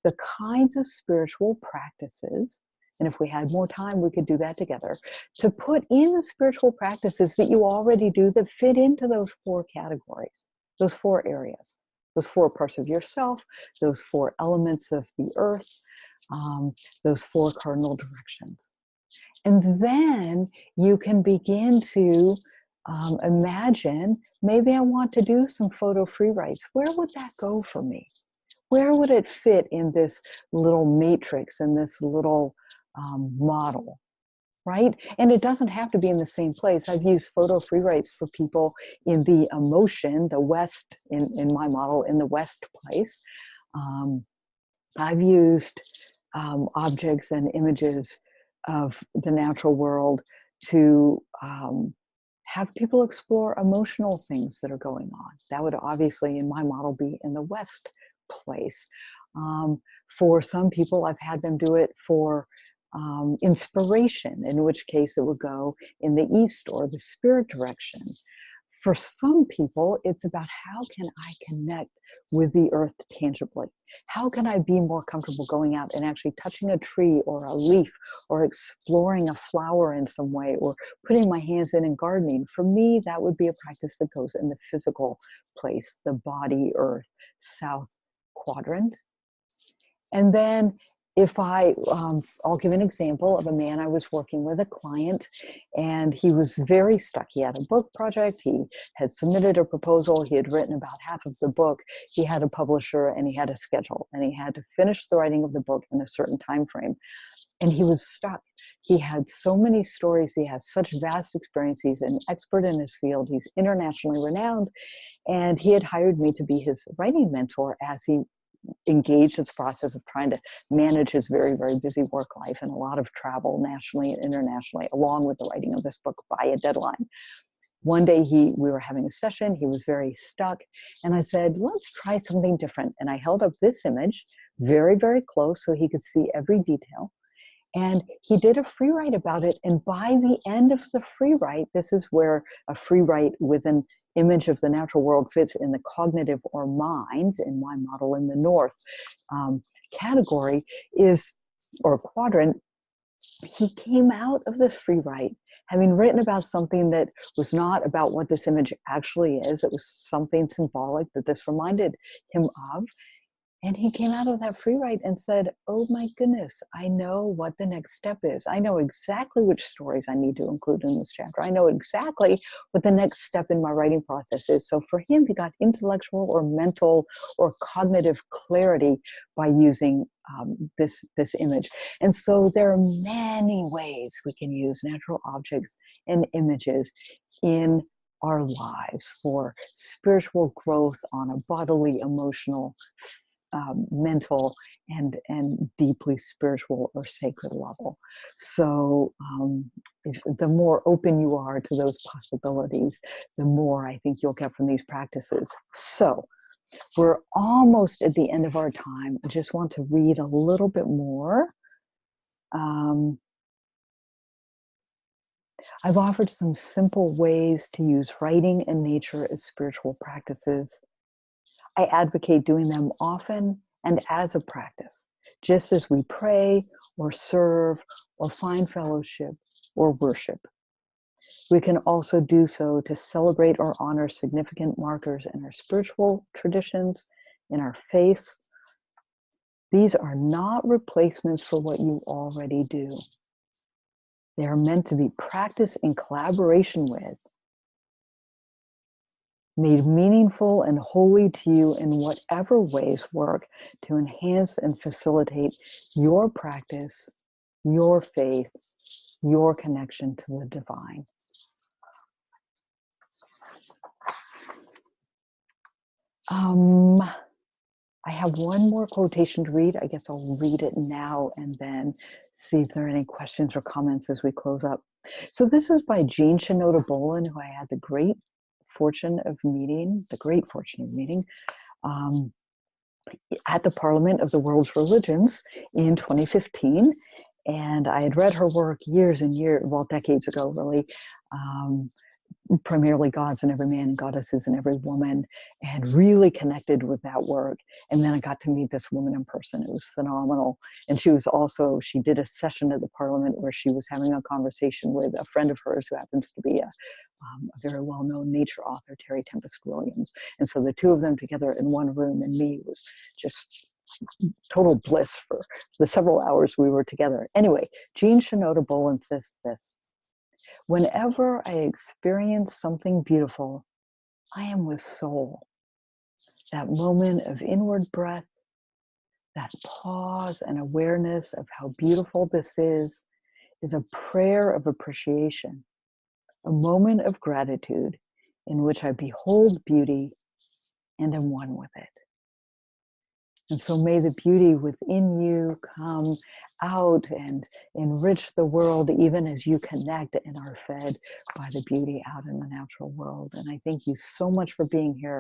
the kinds of spiritual practices, and if we had more time, we could do that together, to put in the spiritual practices that you already do that fit into those 4 categories, those 4 areas, those 4 parts of yourself, those 4 elements of the earth, those 4 cardinal directions. And then you can begin to imagine, maybe I want to do some photo free writes. Where would that go for me? Where would it fit in this little matrix, in this little model, right? And it doesn't have to be in the same place. I've used photo free writes for people in the emotion, the West, in my model, in the West place. I've used objects and images of the natural world to have people explore emotional things that are going on. That would obviously, in my model, be in the West place. For some people, I've had them do it for inspiration, in which case it would go in the east or the spirit direction. For some people, it's about how can I connect with the earth tangibly? How can I be more comfortable going out and actually touching a tree or a leaf or exploring a flower in some way or putting my hands in and gardening? For me, that would be a practice that goes in the physical place, the body, earth, south quadrant. And then if I'll give an example of a man I was working with, a client, and he was very stuck. He had a book project. He had submitted a proposal. He had written about half of the book. He had a publisher and he had a schedule, and he had to finish the writing of the book in a certain time frame. And he was stuck. He had so many stories. He has such vast experience. He's an expert in his field. He's internationally renowned. And he had hired me to be his writing mentor as he engaged in this process of trying to manage his very, very busy work life and a lot of travel nationally and internationally, along with the writing of this book by a deadline. One day we were having a session, he was very stuck, and I said, let's try something different. And I held up this image very, very close so he could see every detail. And he did a free write about it. And by the end of the free write, this is where a free write with an image of the natural world fits in the cognitive or mind, in my model in the north category is, or quadrant. He came out of this free write having written about something that was not about what this image actually is. It was something symbolic that this reminded him of. And he came out of that free write and said, oh my goodness, I know what the next step is. I know exactly which stories I need to include in this chapter. I know exactly what the next step in my writing process is. So for him, he got intellectual or mental or cognitive clarity by using this image. And so there are many ways we can use natural objects and images in our lives for spiritual growth on a bodily, emotional, mental, and deeply spiritual or sacred level. So the more open you are to those possibilities, the more I think you'll get from these practices. So we're almost at the end of our time. I just want to read a little bit more. I've offered some simple ways to use writing and nature as spiritual practices. I advocate doing them often and as a practice, just as we pray or serve or find fellowship or worship. We can also do so to celebrate or honor significant markers in our spiritual traditions, in our faith. These are not replacements for what you already do. They are meant to be practiced in collaboration with, made meaningful and holy to you in whatever ways work to enhance and facilitate your practice, your faith, your connection to the divine. I have one more quotation to read. I guess I'll read it now and then see if there are any questions or comments as we close up. So this is by Jean Shinoda Bolen, who I had the great fortune of meeting at the Parliament of the World's Religions in 2015. And I had read her work years and years, well, decades ago, really, primarily Gods in Every Man and Goddesses in Every Woman, and really connected with that work. And then I got to meet this woman in person. It was phenomenal. And she did a session at the Parliament where she was having a conversation with a friend of hers who happens to be a very well-known nature author, Terry Tempest Williams. And so the two of them together in one room and me was just total bliss for the several hours we were together. Anyway, Jean Shinoda Bolen says this: whenever I experience something beautiful, I am with soul. That moment of inward breath, that pause and awareness of how beautiful this is a prayer of appreciation, a moment of gratitude in which I behold beauty and am one with it. And so may the beauty within you come out and enrich the world, even as you connect and are fed by the beauty out in the natural world. And I thank you so much for being here.